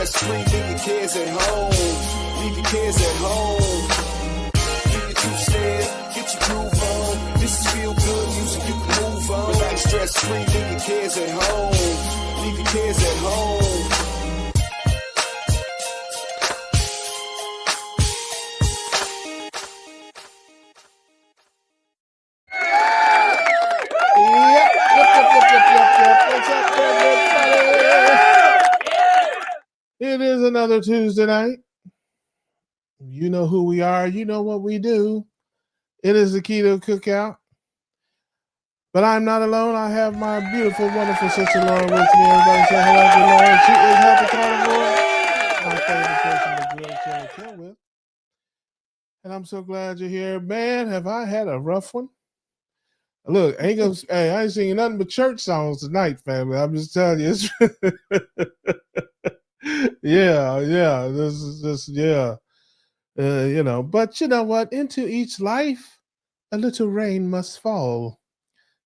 stress-free, leave your cares at home. Leave your cares at home. Do your two-step, get your groove on. This is feel good music, you can move on. Relax, stress-free, leave your cares at home. Leave your cares at home. What's up, everybody? It is another Tuesday night. You know who we are. You know what we do. It is the Keto Cookout. But I'm not alone. I have my beautiful, wonderful sister Laura with me. Everybody say hello to Laura. She is Happy Carnivore, my favorite person to grill, chill, and kill with. And I'm so glad you're here. Man, have I had a rough one? Look, I ain't singing nothing but church songs tonight, family. I'm just telling you. Yeah. This is just, yeah. But you know what? Into each life, a little rain must fall.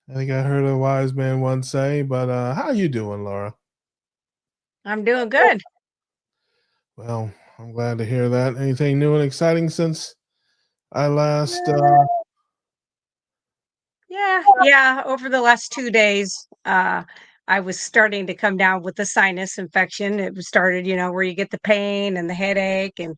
I think I heard a wise man once say, but how you doing, Laura? I'm doing good. Well, I'm glad to hear that. Anything new and exciting since I last... Yeah. Over the last 2 days, I was starting to come down with the sinus infection. It started, where you get the pain and the headache. And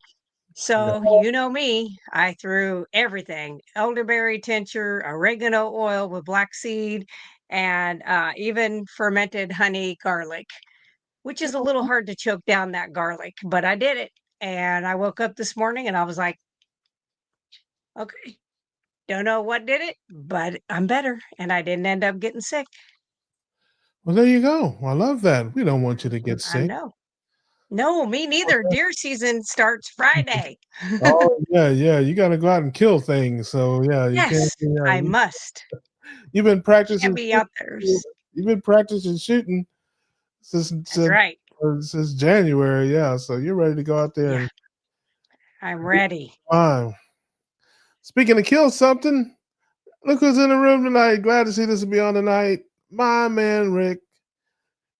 so, you know me, I threw everything: elderberry tincture, oregano oil with black seed, and even fermented honey garlic, which is a little hard to choke down that garlic, but I did it. And I woke up this morning and I was like, okay, don't know what did it, but I'm better. And I didn't end up getting sick. Well, there you go. I love that. We don't want you to get I sick. know. No, me neither. Deer season starts Friday. Oh, yeah. You got to go out and kill things. So, yeah, you can't. Yes, I must. You've been practicing. Can't be out there. You've been practicing shooting since right. Since January. Yeah, so you're ready to go out there. Yeah. I'm ready. Speaking of kill something, look who's in the room tonight. Glad to see this will be on tonight. My man Rick.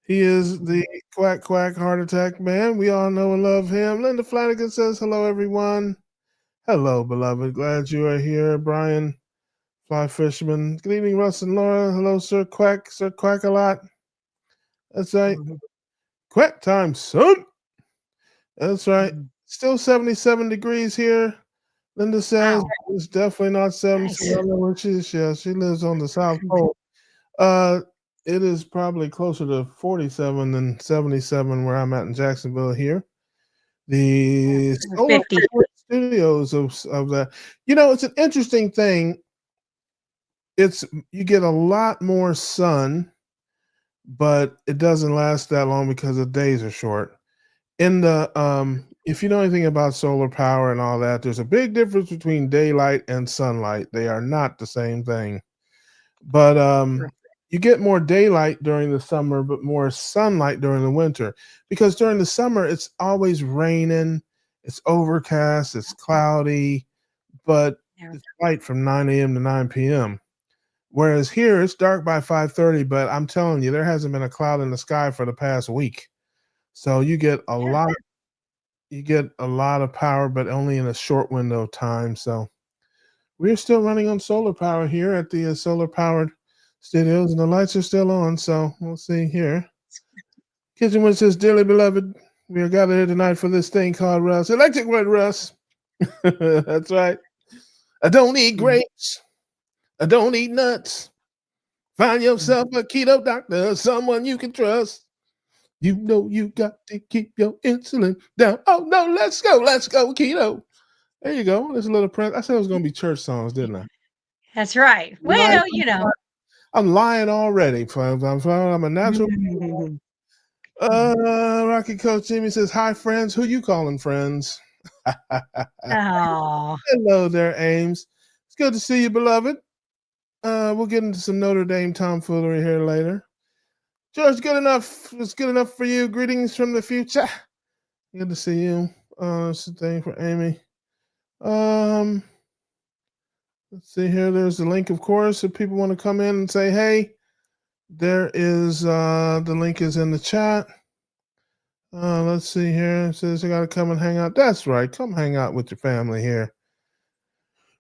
He is the quack heart attack man. We all know and love him. Linda Flanagan says hello, everyone. Hello, beloved. Glad you are here. Brian Fly Fisherman. Good evening, Russ and Laura. Hello, Sir Quack a lot. That's right. Quack time, son. That's right. Still 77 degrees here. Linda says it's definitely not 77. Nice. I don't know where she is. Yeah, she lives on the South Pole. It is probably closer to 47 than 77 where I'm at in Jacksonville here. The solar studios of that. It's an interesting thing. You get a lot more sun, but it doesn't last that long because the days are short. In the if you know anything about solar power and all that, there's a big difference between daylight and sunlight. They are not the same thing. But you get more daylight during the summer, but more sunlight during the winter. Because during the summer, it's always raining, it's overcast, it's cloudy, but it's light from 9 a.m. to 9 p.m. Whereas here, it's dark by 5:30, but I'm telling you, there hasn't been a cloud in the sky for the past week. So you get a lot of power, but only in a short window of time. So we're still running on solar power here at the solar powered studios, and the lights are still on. So we'll see here. Kitchen Witch says, "Dearly beloved, we are gathered here tonight for this thing called Russ. Electric Red Russ." That's right. I don't eat grapes. I don't eat nuts. Find yourself a keto doctor, someone you can trust. You know you got to keep your insulin down. Oh, no, let's go, keto. There you go. There's a little press. I said it was going to be church songs, didn't I? That's right. Well, I'm lying already. I'm a natural. Rocky Coach Jimmy says, "Hi, friends. Who you calling friends?" Oh. Hello there, Ames. It's good to see you, beloved. We'll get into some Notre Dame tomfoolery here later. George, good enough. It's good enough for you. Greetings from the future. Good to see you. It's a thing for Amy. Let's see here. There's the link, of course, if people want to come in and say, hey, there is the link is in the chat. Let's see here. It says I gotta come and hang out. That's right. Come hang out with your family here.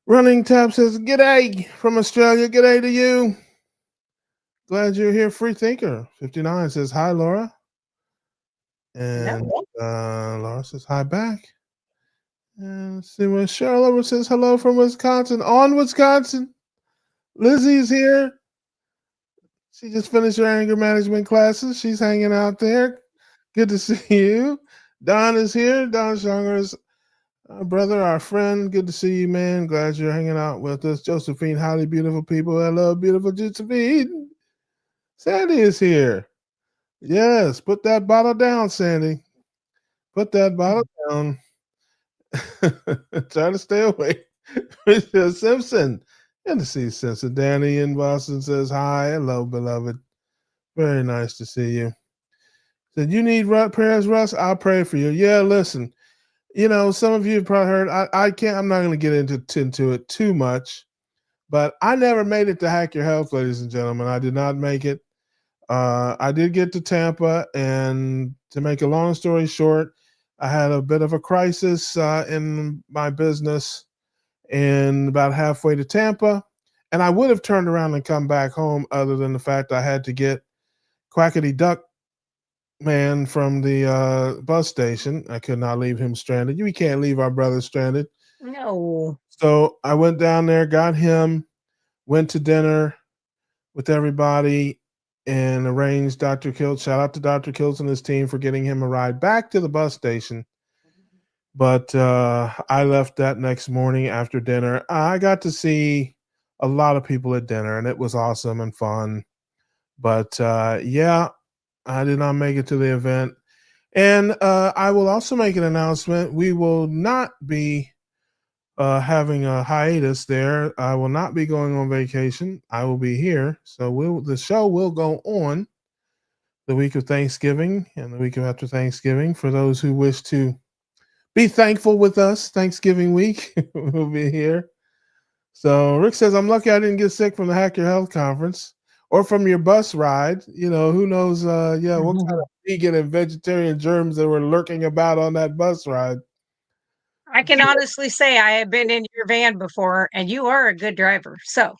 Running Tap says, G'day from Australia. G'day to you. Glad you're here, Free Thinker. 59 says, Hi, Laura. And No. Laura says, Hi back. And let's see what Cheryl says, Hello from Wisconsin. On Wisconsin. Lizzie's here. She just finished her anger management classes. She's hanging out there. Good to see you. Don is here. Don Schonger is our brother, our friend. Good to see you, man. Glad you're hanging out with us. Josephine, highly beautiful people. Hello, beautiful Josephine. Sandy is here. Yes, put that bottle down, Sandy. Put that bottle down. Try to stay away. Mr. Simpson. Good to see you, Simpson. Danny in Boston says hi. Hello, beloved. Very nice to see you. Said, you need prayers, Russ? I'll pray for you. Yeah, listen. Some of you have probably heard. I'm not going to get into it too much, but I never made it to Hack Your Health, ladies and gentlemen. I did not make it. I did get to Tampa, and to make a long story short, I had a bit of a crisis in my business, and about halfway to Tampa, and I would have turned around and come back home, other than the fact I had to get Quackity Duck Man from the bus station. I could not leave him stranded. We can't leave our brother stranded. No. So I went down there, got him, went to dinner with everybody, and arranged Dr. Kiltz. Shout out to Dr. Kiltz and his team for getting him a ride back to the bus station. But I left that next morning after dinner. I got to see a lot of people at dinner, and it was awesome and fun. But yeah, I did not make it to the event. And I will also make an announcement. We will not be having a hiatus there. I will not be going on vacation. I will be here. So the show will go on the week of Thanksgiving and the week after Thanksgiving. For those who wish to be thankful with us, Thanksgiving week, we'll be here. So Rick says, I'm lucky I didn't get sick from the Hack Your Health conference or from your bus ride. Who knows, what kind of vegan and vegetarian germs that were lurking about on that bus ride. I can honestly say I have been in your van before, and you are a good driver. So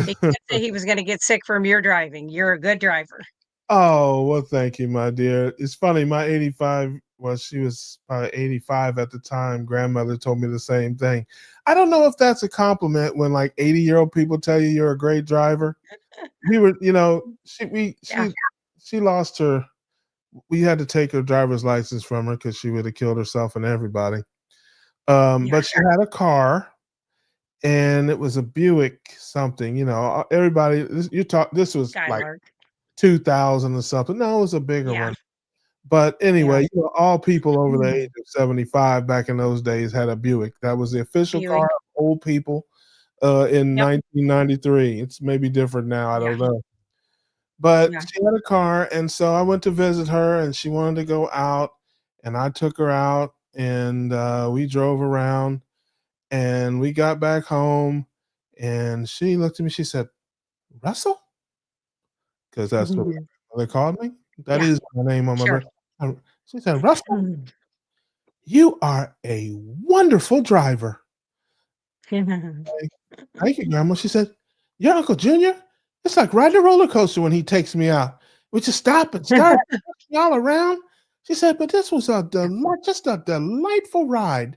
he can't say he was going to get sick from your driving. You're a good driver. Oh, well, thank you, my dear. It's funny, my 85, well, she was probably 85 at the time. Grandmother told me the same thing. I don't know if that's a compliment when like 80-year-old people tell you you're a great driver. We were, she lost her. We had to take her driver's license from her because she would have killed herself and everybody. But she had a car, and it was a Buick something. Everybody. This was like Skylark. 2000 or something. No, it was a bigger one. But anyway, all people over the age of 75 back in those days had a Buick. That was the official car of old people in 1993. It's maybe different now. I don't know. But she had a car, and so I went to visit her, and she wanted to go out, and I took her out, and we drove around, and we got back home, and she looked at me. She said, Russell? Because that's what my mother called me. That is my name on my birth. She said, Russell, you are a wonderful driver. Thank you, Grandma. She said, your Uncle Junior, it's like riding a roller coaster when he takes me out. We just stop and start all around. She said, but this was just a delightful ride.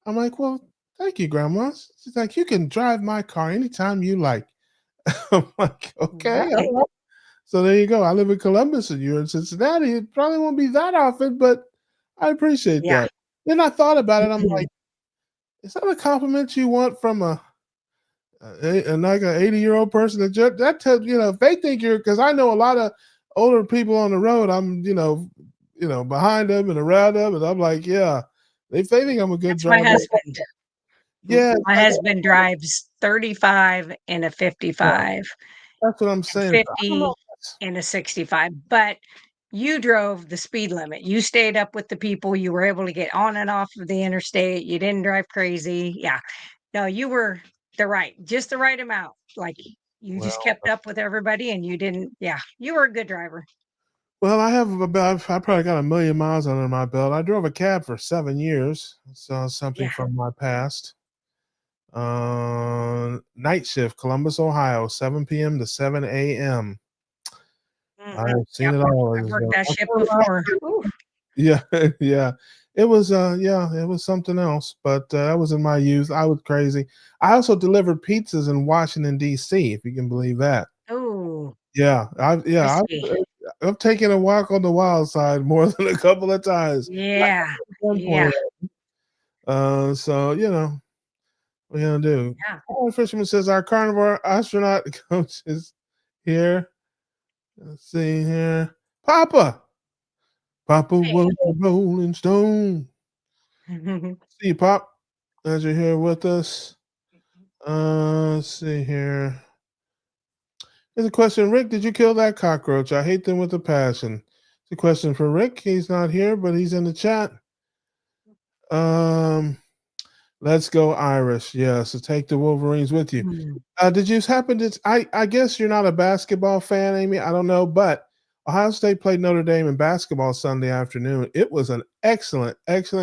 I'm like, well, thank you, Grandma. She's like, you can drive my car anytime you like. I'm like, okay. Right. So there you go. I live in Columbus and you're in Cincinnati. It probably won't be that often, but I appreciate that. Then I thought about it. I'm like, is that a compliment you want from like an 80-year-old person? That tells if they think you're, because I know a lot of older people on the road. I'm behind them and around them, and I'm like, yeah, they think I'm a good driver. My husband. Yeah, my husband drives 35 and a 55. That's what I'm saying. 50 and a 65. But you drove the speed limit. You stayed up with the people. You were able to get on and off of the interstate. You didn't drive crazy. Yeah. No, you were just the right amount. Like you just kept up with everybody and you didn't. Yeah. You were a good driver. Well, I probably got 1,000,000 miles under my belt. I drove a cab for 7 years. So something Yeah. from my past. Night shift, Columbus, Ohio, 7 p.m. to 7 a.m. Mhm. I've seen Yep. it all. I've worked that shift before. Ooh. Yeah, yeah. It was something else, but that was in my youth. I was crazy. I also delivered pizzas in Washington D.C., if you can believe that. Ooh, Yeah, crispy. I've taken a walk on the wild side more than a couple of times. Not Yeah. at one Yeah. point. So what are you gonna do? Yeah. Oh, Fisherman says our carnivore astronaut coach is here. Let's see here. Papa was Hey. a rolling stone. See you, Pop, as you're here with us. Let's see here. Here's a question. Rick, did you kill that cockroach? I hate them with a passion. It's a question for Rick. He's not here, but he's in the chat. Um, let's go Irish. Yeah, so take the Wolverines with you. Mm. Did you happen to? I guess you're not a basketball fan, Amy. I don't know, but Ohio State played Notre Dame in basketball Sunday afternoon. It was an excellent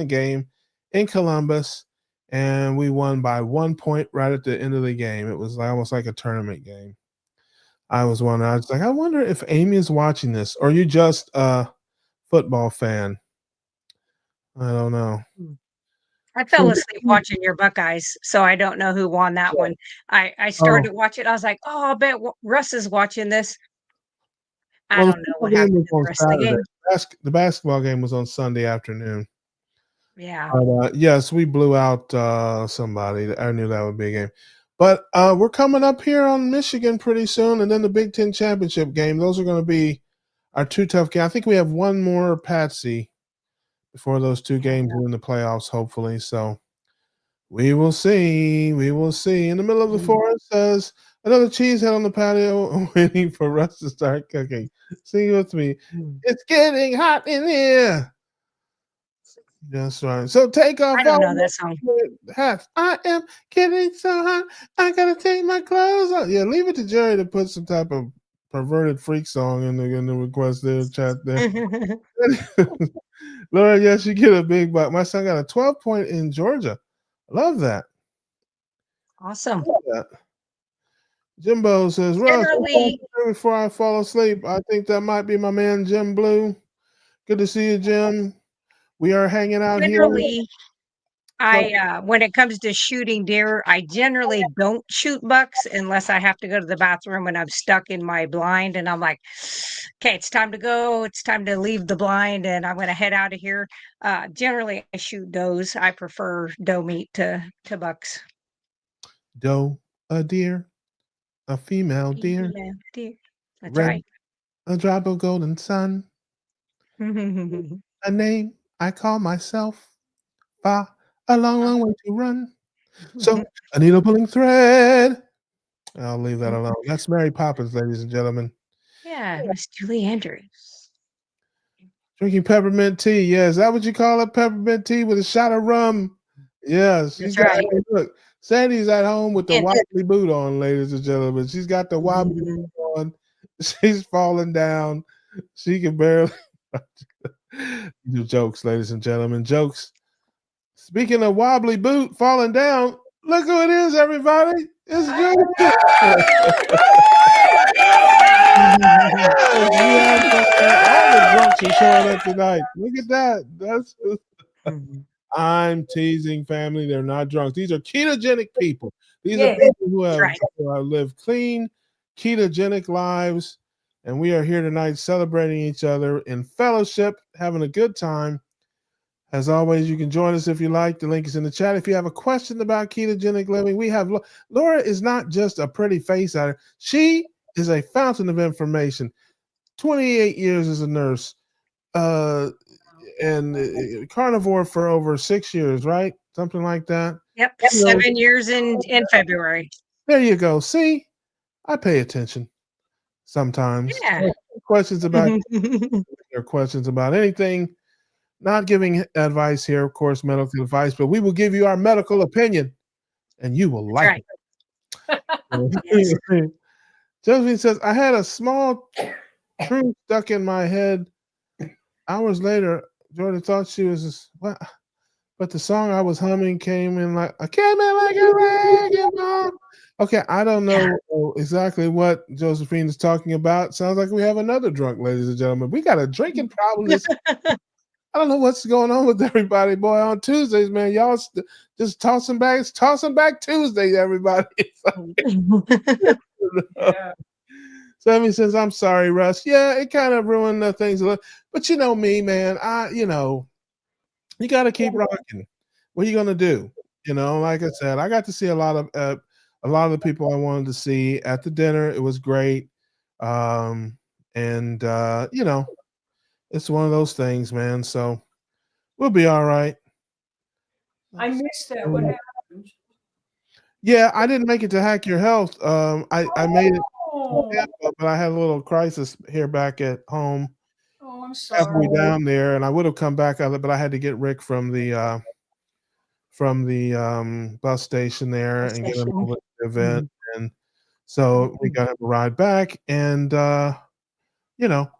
game in Columbus, and we won by 1 point right at the end of the game. It was almost like a tournament game. I was wondering. I was like, I wonder if Amy is watching this, or you just a football fan. I don't know. Mm. I fell asleep watching your Buckeyes, so I don't know who won that one. I Oh, started watching. I was like, "Oh, I bet Russ is watching this." I well, the don't know football what game happened was to the on rest of the Saturday. game. The basketball game was on Sunday afternoon. Yeah. But, yes, we blew out somebody. I knew that would be a game. But we're coming up here on Michigan pretty soon, and then the Big Ten championship game. Those are going to be our two tough games. I think we have one more Patsy before those two Yeah. games in the playoffs, hopefully. So we will see. We will see. In the middle of the Mm. forest says another cheesehead on the patio waiting for us to start cooking. Sing with me. Mm. It's getting hot in here. That's right. So take I off don't all know that song. the hats. I am getting so hot. I gotta take my clothes off. Yeah, leave it to Jerry to put some type of perverted freak song in the request there, chat there. Laura, yes, you get a big buck. My son got a 12 point in Georgia. Love that. Awesome. Love that. Jimbo says, Russ, Generally before I fall asleep, I think that might be my man Jim Blue. Good to see you, Jim. We are hanging out here. generally, So when it comes to shooting deer, I generally don't shoot bucks unless I have to go to the bathroom and I'm stuck in my blind and I'm like, "Okay, it's time to go. It's time to leave the blind and I'm gonna head out of here." Generally, I shoot does. I prefer doe meat to bucks. doe, a deer, a female deer, Female deer. That's red, right. a drop of golden sun, a name I call myself, far, a long way to run. So, a needle pulling thread. I'll leave that alone. That's Mary Poppins, ladies and gentlemen. Yeah, Miss Julie Andrews. Drinking peppermint tea. Yeah, is that what you call it? Peppermint tea with a shot of rum. Yeah, she's That's got. right. Hey, look, Sandy's at home with the And wobbly boot on, ladies and gentlemen. She's got the wobbly mhm, boot on. She's falling down. She can barely do jokes, ladies and gentlemen. Jokes. Speaking of wobbly boot falling down, look who it is, everybody. It's Julie. Yes, we have all the drunks are showing up tonight. Look at that. That's mhm. I'm teasing, family. They're not drunk. These are ketogenic people. These are Yeah, people that's right. who have lived clean, ketogenic lives, and we are here tonight celebrating each other in fellowship, having a good time. As always, you can join us if you like. The link is in the chat. If you have a question about ketogenic living, we have Laura is not just a pretty face at her. She is a fountain of information. 28 years as a nurse, uh, and carnivore for over 6 years, right? Something like that. Yep, You know, 7 years in February. there you go. See, I pay attention sometimes. Yeah. Questions about or questions about anything. Not giving advice here, of course, medical advice, but we will give you our medical opinion, and you will That's like right. Yes. it. Josephine says, "I had a small truth stuck in my head. Hours later, Jordan thought she was just, what? But the song I was humming came in like, I came in like a wrecking ball. Okay, I don't Yeah. know exactly what Josephine is talking about. Sounds like we have another drunk, ladies and gentlemen. We got a drinking problem. I don't know what's going on with everybody, boy. On Tuesdays, man, y'all just tossing back Tuesdays, everybody. Yeah. So that means, I'm sorry, Russ. Yeah, it kind of ruined the things a little. But you know me, man. You got to keep rocking. What are you gonna do? Like I said, I got to see a lot of the people I wanted to see at the dinner. It was great, and it's one of those things, man. So we'll be all right. I missed that. What happened? Yeah, I didn't make it to Hack Your Health. I made it, Oh, but I had a little crisis here back at home. I'm Halfway sorry. down there, and I would have come back, but I had to get Rick from the bus station there and get him Session. over to the event, and so we got him a ride back, and you know,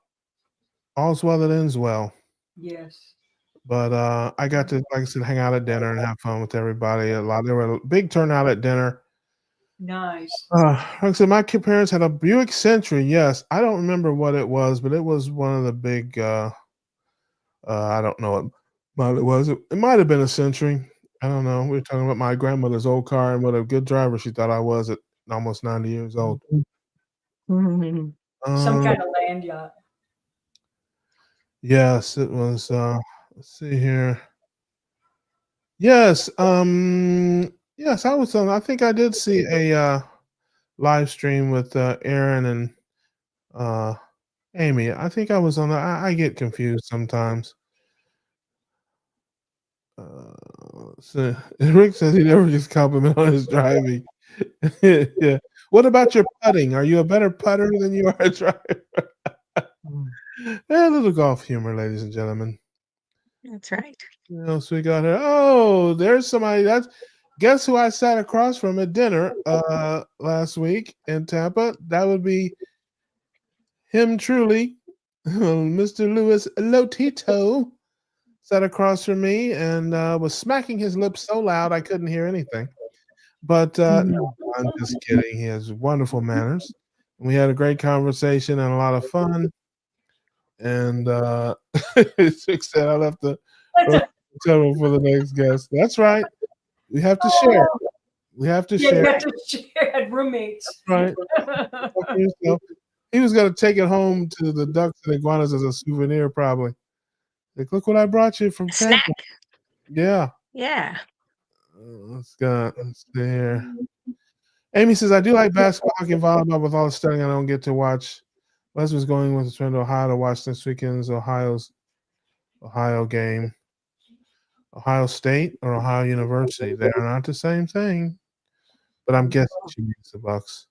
all's well that ends well. Yes. But I got to, like I said, hang out at dinner and have fun with everybody. There were a big turnout at dinner. Nice. Like I said, my parents had a Buick Century. Yes, I don't remember what it was, but it was one of the big. I don't know what it was. It might have been a Century. I don't know. We were talking about my grandmother's old car and what a good driver she thought I was at almost 90 years old. Mhm. Some kind of land yacht. Yes, it was. Let's see here. Yes, yes, I was on. I think I did see a live stream with Aaron and uh, Amy. I think I was on. I get confused sometimes. So Rick says he never gets compliment on his driving. Yeah. What about your putting? Are you a better putter than you are a driver? A little golf humor, ladies and gentlemen. That's right. What else we got here? Oh, there's somebody. Guess who I sat across from at dinner last week in Tampa? That would be him truly, Mr. Louis Lotito. Sat across from me and was smacking his lips so loud I couldn't hear anything. But no, I'm just kidding. He has wonderful manners. We had a great conversation and a lot of fun. And Chick said I left the table for the next guest. That's right. We have to share. We have to Yeah, share. you have to share roommates. Right. He was going to take it home to the ducks and iguanas as a souvenir, probably. Like, look what I brought you from Tampa. Snack. Yeah. Yeah. Let's see here. Amy says, I do like basketball, hockey, and volleyball. With all the studying, I don't get to watch. Leslie's going with a friend to Ohio to watch this weekend's Ohio game. Ohio State or Ohio University. They are not the same thing. But I'm guessing she means the Bucks.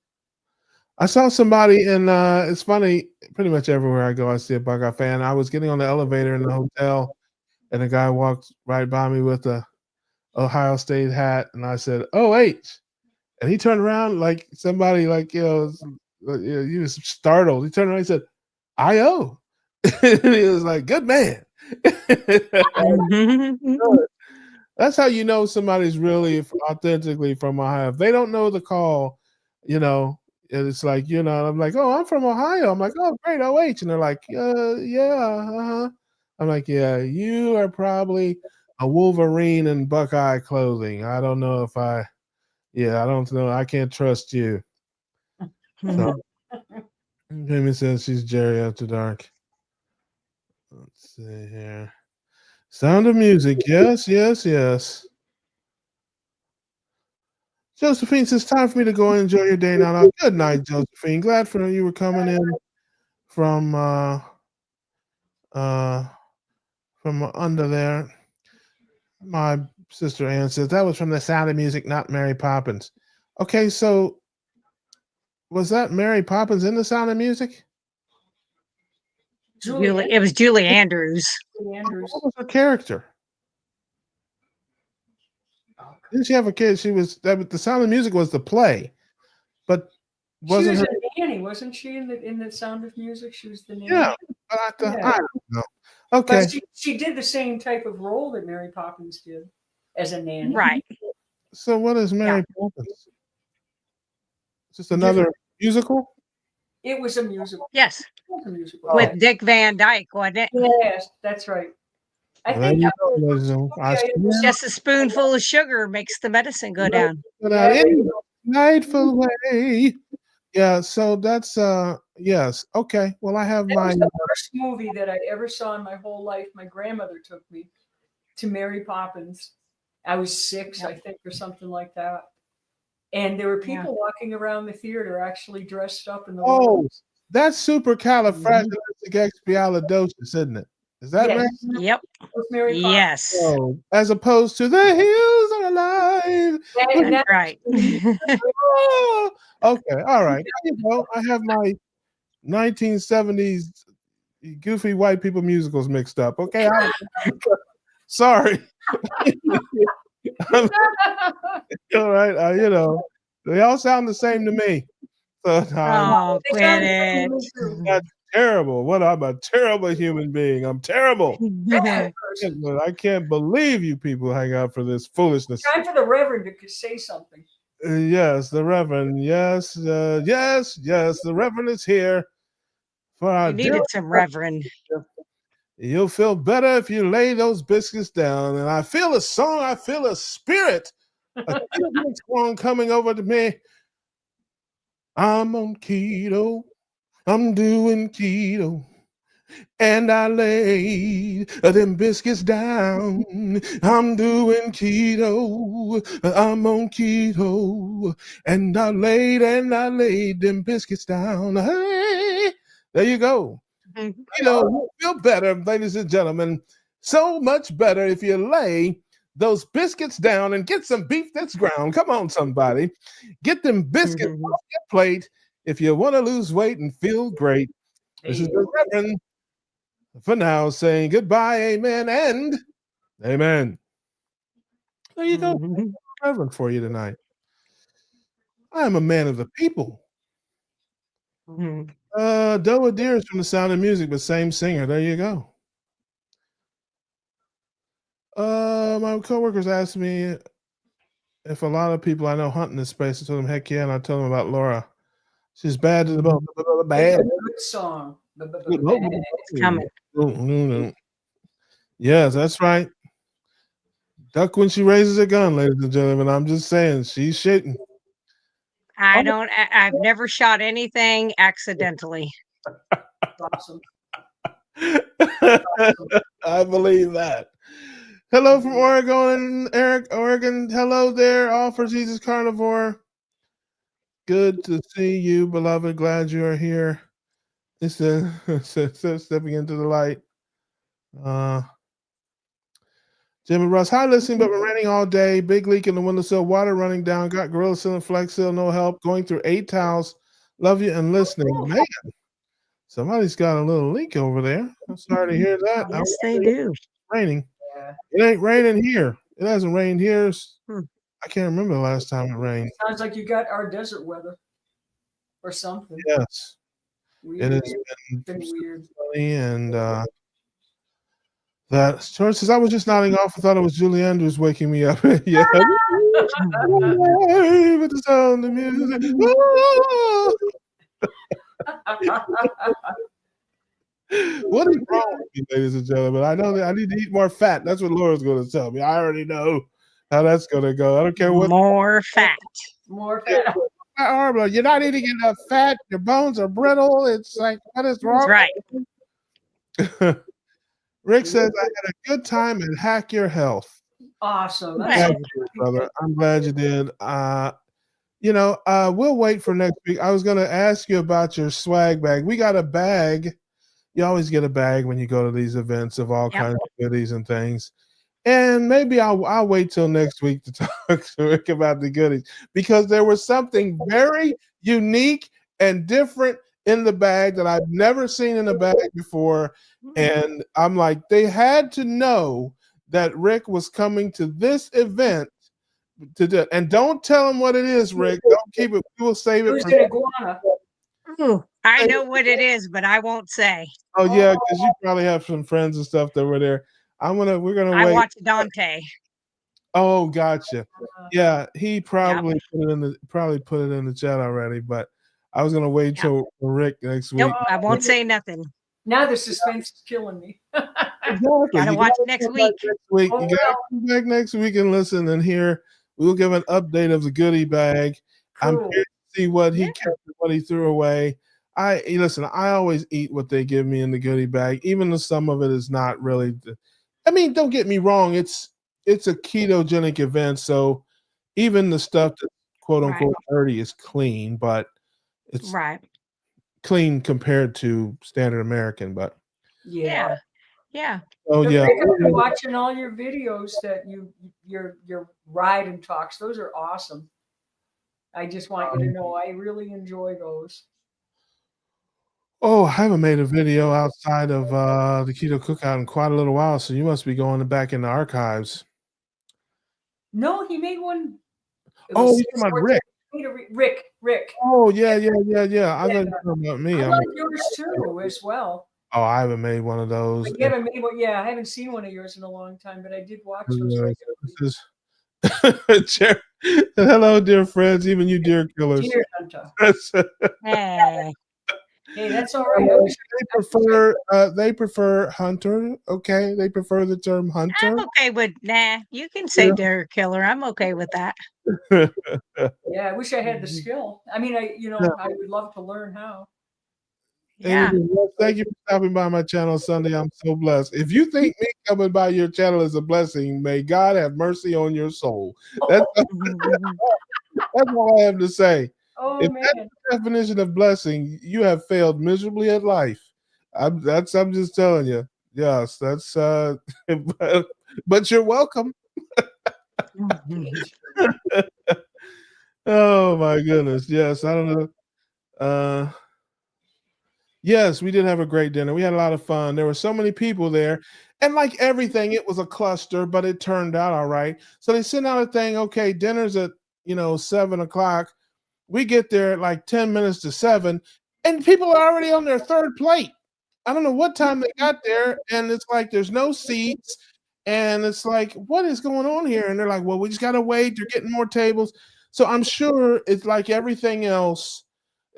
I saw somebody in it's funny, pretty much everywhere I go, I see a Buckeye fan. I was getting on the elevator in the hotel, and a guy walked right by me with a Ohio State hat, and I said, "OH," and he turned around like somebody, like he was startled. He turned around, and he said, "IO," and he was like, "Good man." That's how you know somebody's really authentically from Ohio. If they don't know the call, and it's like, I'm like, "Oh, I'm from Ohio." I'm like, "Oh, great, OH," and they're like, yeah, uh-huh." I'm like, "Yeah, you are probably a Wolverine in Buckeye clothing. I don't know if I don't know. I can't trust you." So Jamie says she's Jerry After Dark. Let's see here. Sound of Music. Yes, yes, yes. Josephine says, time for me to go and enjoy your day now. Good night, Josephine. Glad for you were coming in from under there. My sister Ann says that was from The Sound of Music, not Mary Poppins. Okay, so was that Mary Poppins in The Sound of Music? It was Julie Andrews. What was her character? Didn't she have a kid? The Sound of Music was the play, but wasn't she was her? an nanny, wasn't she in the Sound of Music? She was the nanny. Yeah, but Yeah. I don't know. Okay, But she did the same type of role that Mary Poppins did as a nanny. Right. so what is Mary Poppins? Just another musical? It was a musical. Yes. It was a musical. Oh. With Dick Van Dyke, wasn't it? Yes, that's right. I Well, think there that was you the go, first Lizzo. movie I I ever swear. Just a spoonful of sugar makes the medicine go down. Without any delightful way. Yeah, so that's yes. Okay. Well, I have That my was the first movie that I ever saw in my whole life. My grandmother took me to Mary Poppins. I was 6, I think, or something like that. And there were Yeah. people walking around the theater actually dressed up in the oh, roles. that's supercalifragilisticexpialidocious, isn't it? Is that Yes, right? Yep. with Mary Poppins. Yes. Oh, as opposed to the hills are alive. And That's right. Oh, okay, all right. There you go. I have my 1970s goofy white people musicals mixed up. Okay, sorry. All right, you know, they all sound the same to me. So Oh, They sound quit like it. me too. that's terrible. What I'm a terrible human being. I'm terrible. Bad person. I can't believe you people hang out for this foolishness. Time for the Reverend to say something. Yes, the Reverend. Yes, yes, the Reverend is here for our You needed some reverend. You'll feel better if you lay those biscuits down. And I feel a song, I feel a spirit, a song coming over to me. I'm on keto, I'm doing keto. And I laid them biscuits down. I'm doing keto. I'm on keto. And I laid them biscuits down. Hey, there you go. You know, you feel better, ladies and gentlemen. So much better if you lay those biscuits down and get some beef that's ground. Come on, somebody. Get them biscuits off your plate if you want to lose weight and feel great. This is the Reverend for now saying goodbye, amen, and amen. There you go. Reverend for you tonight. I am a man of the people. Doa Deer is from The Sound of Music, but same singer. There you go. My coworkers asked me if a lot of people I know hunt in this space. I told them, heck yeah, and I told them about Laura. She's bad to the bone. It's Bad. a good song. It's coming. Yes, that's right. Duck when she raises a gun, ladies and gentlemen. I'm just saying, she's shitting. I've never shot anything accidentally. Awesome. I believe that. Hello from Oregon, Eric, Oregon. Hello there, all for Jesus Carnivore. Good to see you, beloved. Glad you are here. It's stepping into the light. Jimmy Russ, hi, listening, but we're raining all day. Big leak in the windowsill, water running down. Got Gorilla Seal and Flex Seal, no help. Going through 8 towels. Love you and listening. Man, somebody's got a little leak over there. I'm sorry to hear that. Yes, they do. It's raining. Yeah. It ain't raining here. It hasn't rained here. I can't remember the last time it rained. Sounds like you got our desert weather or something. Yes. Weird. It has been weird. funny and that George says I was just nodding off. I thought it was Julie Andrews waking me up. Yeah. With the sound of music. What is wrong with you, ladies and gentlemen? I know that I need to eat more fat. That's what Laura's going to tell me. I already know how that's going to go. I don't care what. More fat. More fat. You're not eating enough fat. Your bones are brittle. It's like, what is wrong? That's right. Rick says, I had a good time and hack your health. Awesome. Thank you, brother. I'm glad you did. We'll wait for next week. I was going to ask you about your swag bag. We got a bag. You always get a bag when you go to these events of all kinds of goodies and things. And maybe I'll wait till next week to talk to Rick about the goodies because there was something very unique and different in the bag that I've never seen in a bag before. And I'm like, they had to know that Rick was coming to this event to do. And don't tell him what it is, Rick. Don't keep it. We will save it. It was an iguana. Ooh, I know what it is, but I won't say. Oh yeah, because you probably have some friends and stuff that were there. We're gonna I wait. watch Dante. Oh, gotcha. Yeah, he Yep. probably put it in the chat already, but I was gonna wait Yep. till Rick next Nope, week. I won't say nothing. Now the suspense is killing me. Exactly. Gotta You watch gotta next come back week. next week. Oh, You gotta come back next week and listen and hear. We'll give an update of the goodie bag. I'm Cool. curious to see what he Yeah. kept and what he threw away. Listen, I always eat what they give me in the goodie bag, even though some of it is not really I mean, don't get me wrong, it's a ketogenic event, so even the stuff that's quote Right. unquote dirty is clean, but it's Right. clean compared to standard American, but Yeah. Yeah. oh But yeah. Rick, I've been watching all your videos that your ride and talks. Those are awesome. I just want you to know I really enjoy those. Oh, I haven't made a video outside of the Keto Cookout in quite a little while, so you must be going back in the archives. No, he made one. Oh, you're talking about Rick. Rick. Oh, yeah. I thought you were talking about me. I like yours too, as well. Oh, I haven't made one of those. But you haven't made one. Yeah, I haven't seen one of yours in a long time, but I did watch those regularly. Hello, dear friends, even you deer killers. Deer hunter. Hey. Hey, that's all right. They prefer hunter. Okay, they prefer the term hunter. I'm okay with you can say deer killer. I'm okay with that. Yeah, I wish I had the skill. I mean, I would love to learn how. Yeah. Thank you for stopping by my channel Sunday. I'm so blessed. If you think me coming by your channel is a blessing, may God have mercy on your soul. That's all I have to say. Oh, if man. that's the definition of blessing, you have failed miserably at life. I'm just telling you. Yes, that's but you're welcome. Oh my goodness. Yes, I don't know. Yes, we did have a great dinner. We had a lot of fun. There were so many people there. And like everything, it was a cluster, but it turned out all right. So they sent out a thing, okay, dinner's at 7:00. We get there at like 10 minutes to 7, and people are already on their third plate. I don't know what time they got there, and it's like there's no seats, and it's like, what is going on here? And they're like, well, we just gotta wait. They're getting more tables. So I'm sure it's like everything else.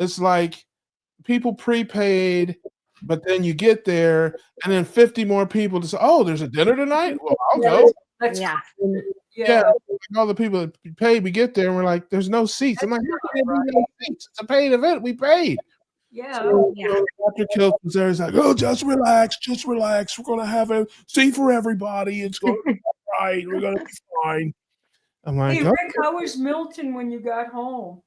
It's like people prepaid, but then you get there, and then 50 more people to say, oh, there's a dinner tonight? Well, I'll go. Yeah. Yeah, like all the people that paid, we get there and we're like, there's no seats. I'm like, how can there be no seats? It's a paid event. We paid. Yeah. So Dr. Kilt was there. He's like, oh, just relax. We're going to have a seat for everybody. It's going to be all right. We're going to be fine. I'm like, hey, Rick, how was Milton when you got home?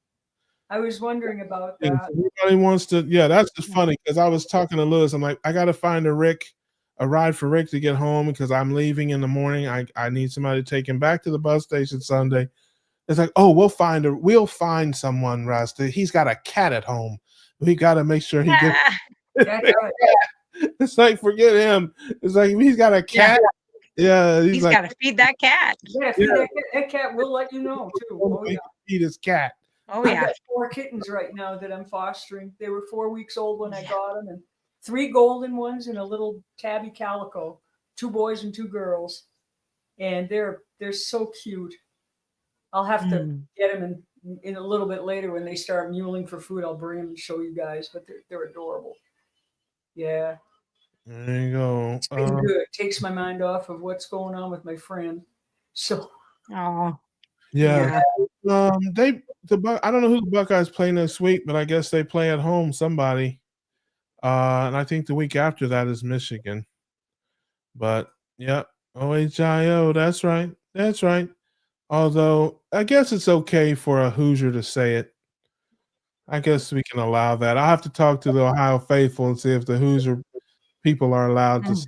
I was wondering about that. Everybody wants to, that's just funny because I was talking to Lewis. I'm like, I got to find a ride for Rick to get home because I'm leaving in the morning. I need somebody to take him back to the bus station Sunday. It's like, oh, we'll find someone, Russ. He's got a cat at home. We got to make sure he gets. It's like, forget him. It's like he's got a cat. Yeah, he's like, got to feed that cat. Yeah, feed that cat. We'll let you know too. Oh yeah, feed his cat. Oh yeah. I got 4 kittens right now that I'm fostering. They were 4 weeks old when I got them, and 3 golden ones and a little tabby calico. 2 boys and 2 girls, and they're so cute. I'll have to get them in a little bit later when they start mewling for food. I'll bring them and show you guys, but they're adorable. Yeah. There you go. It's been good. It takes my mind off of what's going on with my friend. So. Yeah. I don't know who the Buckeyes play next week, but I guess they play at home somebody. And I think the week after that is Michigan. But yeah, OHIO, that's right. That's right. Although I guess it's okay for a Hoosier to say it. I guess we can allow that. I'll have to talk to the Ohio faithful and see if the Hoosier people are allowed to say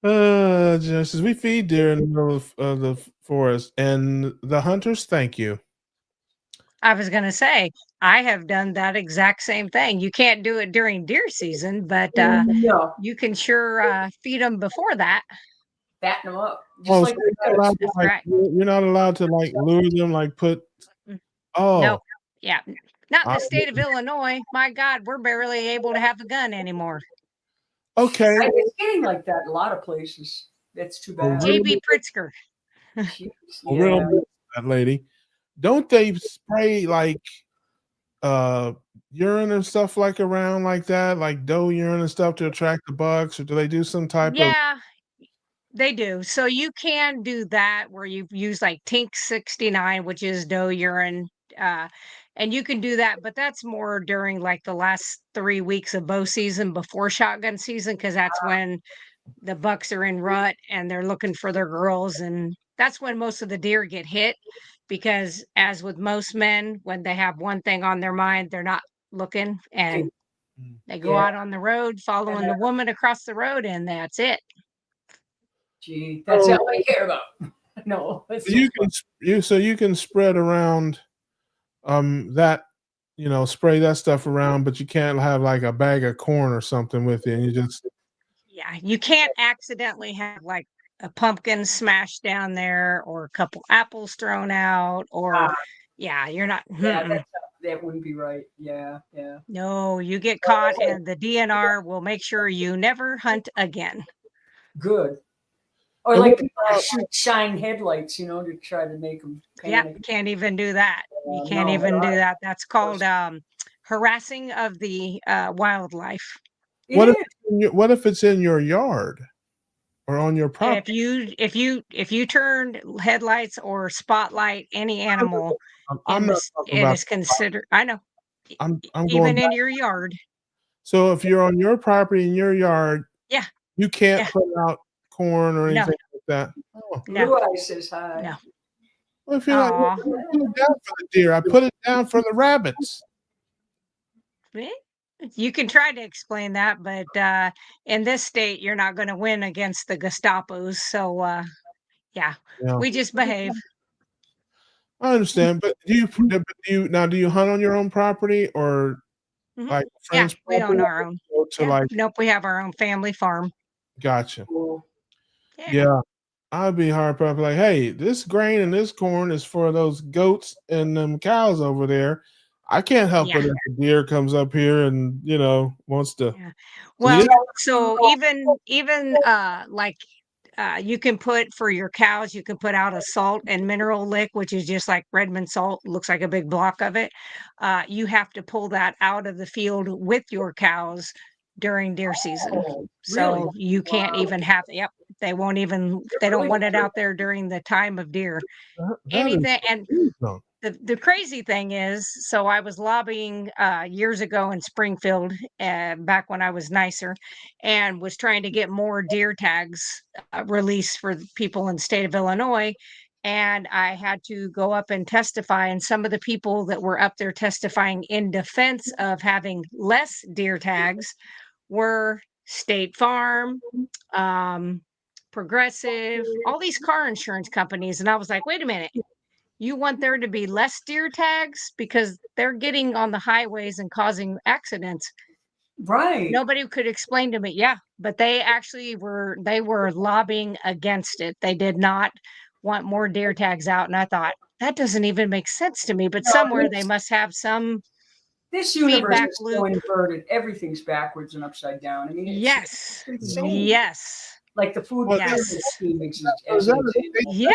it. Justice, we feed deer in the middle of the forest, and the hunters thank you. I was going to say, I have done that exact same thing. You can't do it during deer season, but you can sure feed them before that. Fatten them up. Just you're not allowed to like lure them, like put. Oh, no. Yeah, not in I, the state of Illinois. My God, we're barely able to have a gun anymore. okay. It's getting like that in a lot of places. That's too Well, bad. JB Pritzker. Jeez, I really yeah. miss that lady. Don't they spray like urine and stuff like around like that, like doe urine and stuff to attract the bugs, or do they do some type of? Yeah, they do. So you can do that where you use like Tink 69, which is doe urine. Uh, and you can do that, but that's more during like the last 3 weeks of bow season before shotgun season, because that's when the bucks are in rut and they're looking for their girls. And that's when most of the deer get hit. Because as with most men, when they have one thing on their mind, they're not looking and Mm. they go Yeah. out on the road following the woman across the road, and that's it. Gee, that's all I care about. No, it's You can you can spread around that spray that stuff around, but you can't have like a bag of corn or something with you, and you just Yeah, you can't accidentally have like a pumpkin smashed down there or a couple apples thrown out or yeah, you're not yeah, that wouldn't be right. Yeah, yeah. no, you get caught and the DNR will make sure you never hunt again. Good. Or And like what people that shoot shine headlights, to try to make them Yep, panic. can't even do that. You can't No, even do God. that. That's called harassing of the wildlife. It what if is. what if it's in your yard or on your If property? you turn headlights or spotlight any animal I'm in not this, talking it about. is considered. I know, I'm going even back. in your yard. So if you're on your property in your yard, Yeah, you can't yeah, put out corn or no, anything like that. Oh, no, Blue Eye says hi. no. well, if you're like, Aw. I put it down for the deer, I put it down for the rabbits. Eh, you can try to explain that, but in this state, you're not going to win against the Gestapos. So yeah, Yeah, we just behave. I understand. But do you hunt on your own property or Mhm. like Yeah, friends' we own property? our own. Go to Yeah, like, nope, we have our own family farm. gotcha. Cool. Yeah, Yeah, I'd be hard pressed. Like, hey, this grain and this corn is for those goats and them cows over there. I can't help yeah, it if a deer comes up here and wants to yeah. eat Well, it. so even like you can put for your cows, you can put out a salt and mineral lick, which is just like Redmond salt, looks like a big block of it. You have to pull that out of the field with your cows during deer season. Oh, really? So you can't Wow. even have, yep, they won't even, They're they don't really want it strict. out there during the time of deer. That is Anything, and unusual. the crazy thing is, so I was lobbying years ago in Springfield, back when I was nicer, and was trying to get more deer tags released for the people in the state of Illinois. And I had to go up and testify. And some of the people that were up there testifying in defense of having less deer tags were State Farm, um, Progressive, all these car insurance companies. And I was like, wait a minute, you want there to be less deer tags because they're getting on the highways and causing accidents. Right. Nobody could explain to me. Yeah, but they were lobbying against it. They did not want more deer tags out. And I thought, that doesn't even make sense to me. But No, somewhere they must have some this universe feedback is so loop. inverted. Everything's backwards and upside down. I mean, Yes. it's insane. Yes. Like the food Well, pyramid Yes. scheme exists so as is an that a example. Yeah.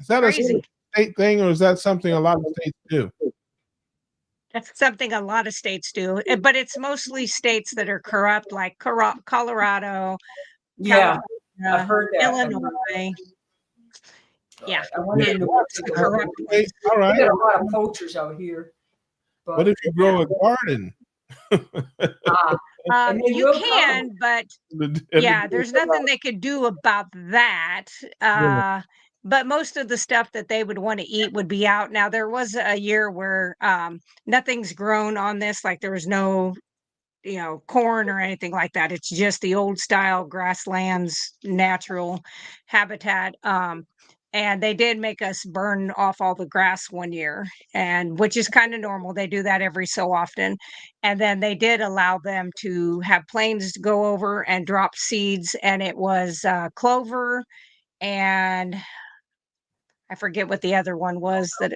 is that a Crazy. state thing, or is that something a lot of states do? That's something a lot of states do, but it's mostly states that are corrupt, like Colorado, Yeah, I've California, heard that. Illinois. Yeah, I wonder Yeah. if it's a corrupt place. All we right. got a lot of poachers out here. But What if you grow a garden? and they You will come. can, but yeah, there's nothing they could do about that. But most of the stuff that they would want to eat would be out. Now, there was a year where nothing's grown on this, like there was no corn or anything like that. It's just the old style grasslands, natural habitat. And they did make us burn off all the grass one year, and which is kind of normal. They do that every so often. And then they did allow them to have planes go over and drop seeds, and it was clover and I forget what the other one was that,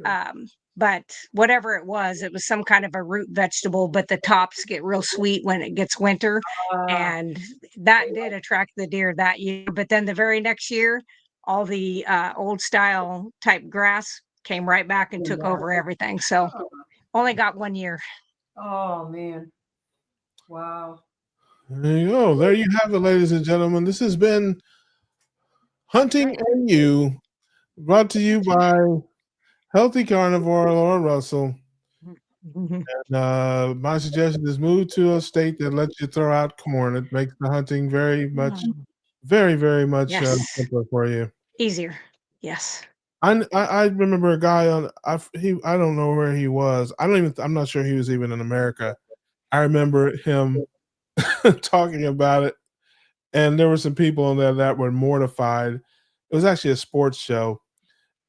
um, but whatever it was some kind of a root vegetable, but the tops get real sweet when it gets winter. And that did attract the deer that year. But then the very next year, all the old style type grass came right back and took over everything. So only got 1 year. Oh man. Wow. There you go. There you have it, ladies and gentlemen. This has been Hunting and You, brought to you by Healthy Carnivore Laura Russell. And my suggestion is move to a state that lets you throw out corn. It makes the hunting very much, very, very much simpler for you. Easier. Yes. I remember a guy on I don't know where he was. I'm not sure he was even in America. I remember him talking about it, and there were some people on there that were mortified. It was actually a sports show,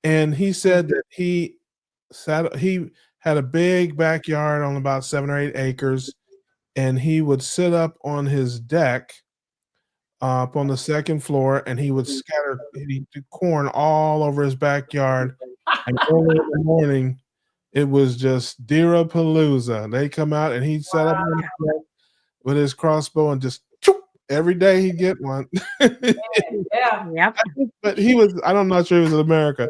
and he said that he had a big backyard on about 7 or 8 acres, and he would sit up on his deck up on the second floor, and he would scatter corn all over his backyard. And early in the morning, it was just Deer-a-palooza. They come out, and he'd set up on the deck with his crossbow and just every day he'd get one. Yeah. Yep. But I'm not sure he was in America.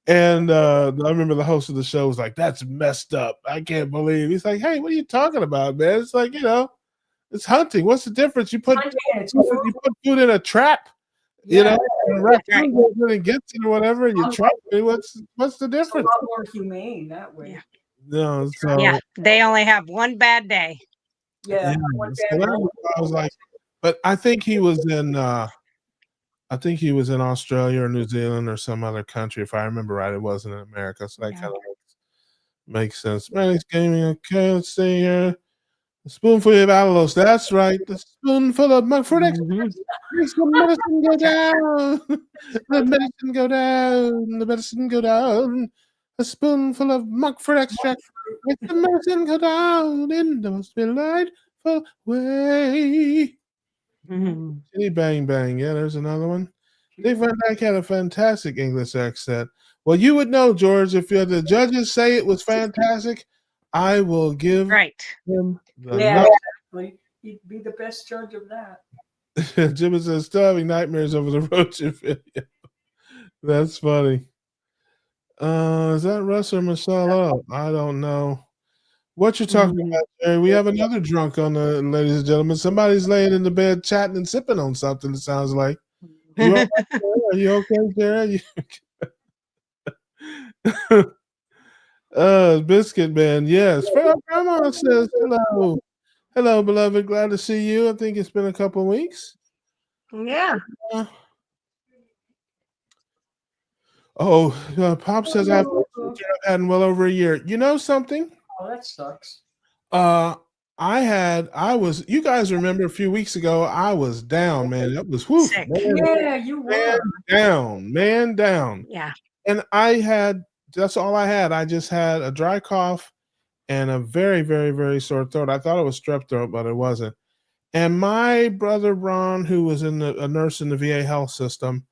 And I remember the host of the show was like, "That's messed up. I can't believe." He's like, "Hey, what are you talking about, man? It's like, it's hunting. What's the difference? You put food in a trap, and a raccoon goes in and gets it or whatever, and you trap it. What's the difference?" It's a lot more humane that way. Yeah. No, so Yeah. They only have one bad day. Yeah. so I was like, but I think he was in Australia or New Zealand or some other country, if I remember right. It wasn't in America, so that kind of makes sense. Manny's gaming. Okay, let's see here. A spoonful of allulose. That's right. The spoonful of Mugford extract makes the medicine go down. The medicine go down. The medicine go down. A spoonful of Mugford extract makes the medicine go down in the most delightful way. Chitty bang bang. Yeah, there's another one. Dave Van Dyke had a fantastic English accent. Well, you would know, George, if the judges say it was fantastic, I will give him the exactly. He'd be the best judge of that. Jimmy says, still having nightmares over the roach video. That's funny. Is that Russ or Marcelo? I don't know. What you're talking about, Jerry? We have another drunk on the, ladies and gentlemen. Somebody's laying in the bed chatting and sipping on something, it sounds like. You okay, Jerry? Are you okay, Jerry? Biscuit Man, yes. Grandma says hello. Hello, beloved. Glad to see you. I think it's been a couple of weeks. Yeah. Pop says I've had in well over a year. You know something? Oh, that sucks. You guys remember a few weeks ago, I was down, man. That was Sick. Yeah, you were. Man down. Yeah. And that's all I had. I just had a dry cough and a very, very, very sore throat. I thought it was strep throat, but it wasn't. And my brother Ron, who was a nurse in the VA health system,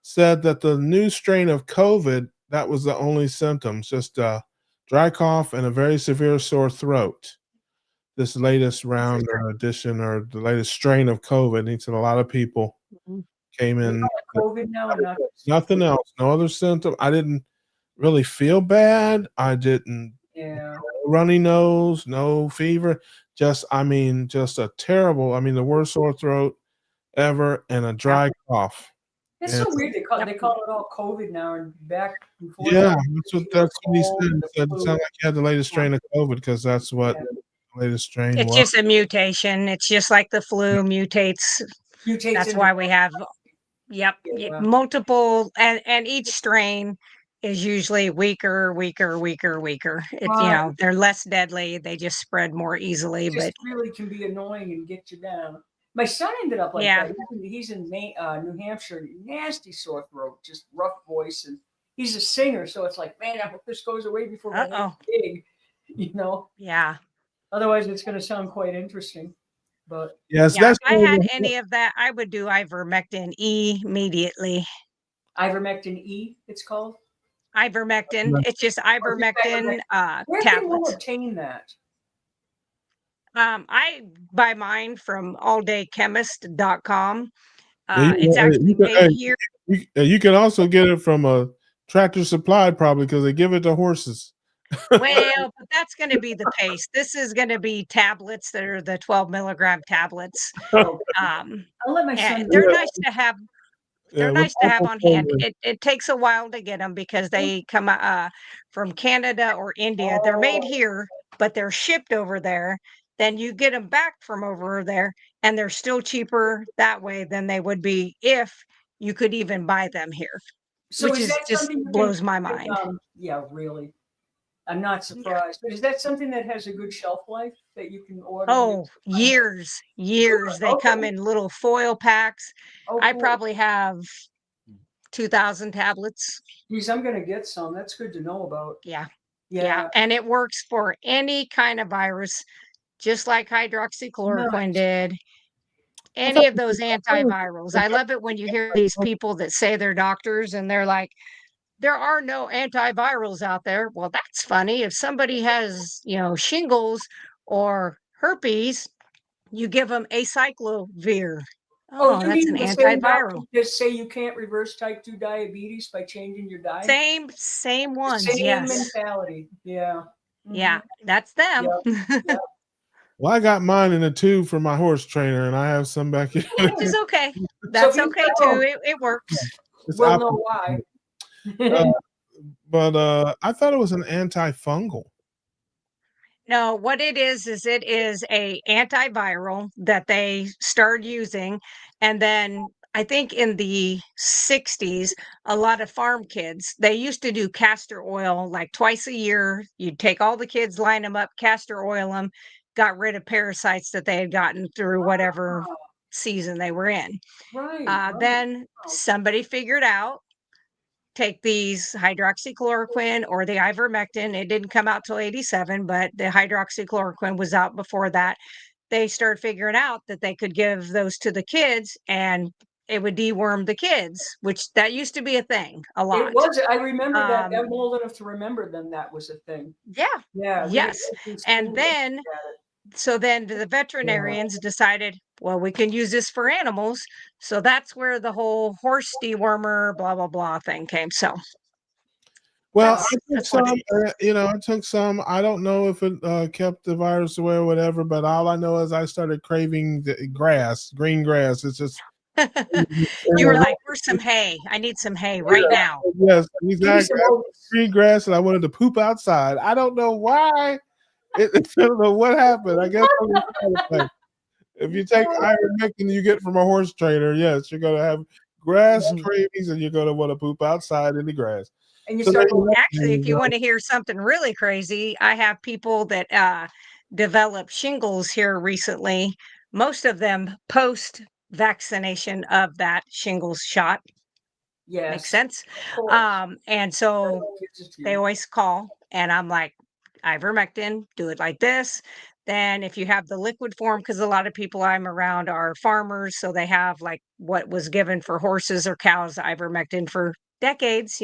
said that the new strain of COVID, that was the only symptoms, just dry cough and a very severe sore throat. This latest round or edition or the latest strain of COVID. He said a lot of people came in. COVID now, nothing else, no other symptom. I didn't really feel bad. I didn't runny nose, no fever. Just a terrible, the worst sore throat ever and a dry cough. It's so weird. They call it all COVID now, and back before. Yeah, that's what he said. He said it sounded like you had the latest strain of COVID because that's what the latest strain was. It's just a mutation. It's just like the flu mutates. That's why we have multiple, and each strain is usually weaker. It's they're less deadly. They just spread more easily. It just really can be annoying and get you down. My son ended up like that. He's in New Hampshire, nasty sore throat, just rough voice, and he's a singer, so it's like, man, I hope this goes away before my next gig, Yeah. Otherwise, it's going to sound quite interesting. But yes, if I had any of that, I would do ivermectin E immediately. Ivermectin E, it's called. Ivermectin. It's just ivermectin Where can one tablets. obtain that? I buy mine from alldaychemist.com. Yeah, It's actually made here. you can also get it from a Tractor Supply probably because they give it to horses. Well, but that's going to be the paste. This is going to be tablets that are the 12 milligram tablets. Oh, Um, I'll let my and son. they're Yeah. nice to have. Yeah, They're with nice to have apple on hand. cider. It takes a while to get them because they come from Canada or India. They're made Oh, here, but they're shipped over there. Then you get them back from over there, and they're still cheaper that way than they would be if you could even buy them here, so which is is that just something you can? blows my mind. Yeah, really. I'm not surprised. But is that something that has a good shelf life that you can order? Oh, years. They come Okay. in little foil packs. Oh, I cool. probably have 2,000 tablets. Geez, I'm gonna get some. That's good to know about. Yeah. Yeah. And it works for any kind of virus, just like hydroxychloroquine did. I Any thought of those antivirals. I love it when you hear these people that say they're doctors and they're like, there are no antivirals out there. Well, that's funny. If somebody has, shingles or herpes, you give them acyclovir. Oh, Oh, you that's an mean the same doctor antiviral. that say you can't reverse type 2 diabetes by changing your diet? Same ones. Same Yes. mentality. Yeah. Yeah, Mhm. that's them. Yep. Well, I got mine in a tube for my horse trainer, and I have some back here. Which is okay. So That's if you okay oh, too. It works. It's we'll apple. know why. But I thought it was an antifungal. No, what it is it is a antiviral that they started using, and then I think in the 60s, a lot of farm kids, they used to do castor oil like twice a year. You'd take all the kids, line them up, castor oil them, got rid of parasites that they had gotten through whatever Oh, season they were in. right. Then Wow. somebody figured out take these hydroxychloroquine or the ivermectin. It didn't come out till 87, but the hydroxychloroquine was out before that. They started figuring out that they could give those to the kids and it would deworm the kids, which that used to be a thing a lot. It was. I remember that. Um, I'm old enough to remember then that was a thing. yeah, Yeah. yes. And then so then the veterinarians decided, well, we can use this for animals. So that's where the whole horse dewormer, blah, blah, blah thing came. So Well, that's I took that's what some. it is. I took some. I don't know if it kept the virus away or whatever, but all I know is I started craving the grass, green grass. It's just You were like, "Where's some hay? I need some hay right now." yes, Give me exactly. some oats. Green grass, and I wanted to poop outside. I don't know why. I don't know what happened. I guess I'm a side effect. If you take ivermectin you get from a horse trainer, yes, you're gonna have grass Mhm. cravings, and you're gonna want to poop outside in the grass. And you So start there you going, Actually, if you go. want to hear something really crazy, I have people that developed shingles here recently. Most of them post vaccination of that shingles shot. Makes yes, sense. of course. And so Everyone gives it to they you. always call, and I'm like, ivermectin, do it like this. Then, if you have the liquid form, because a lot of people I'm around are farmers, so they have like what was given for horses or cows, ivermectin for decades.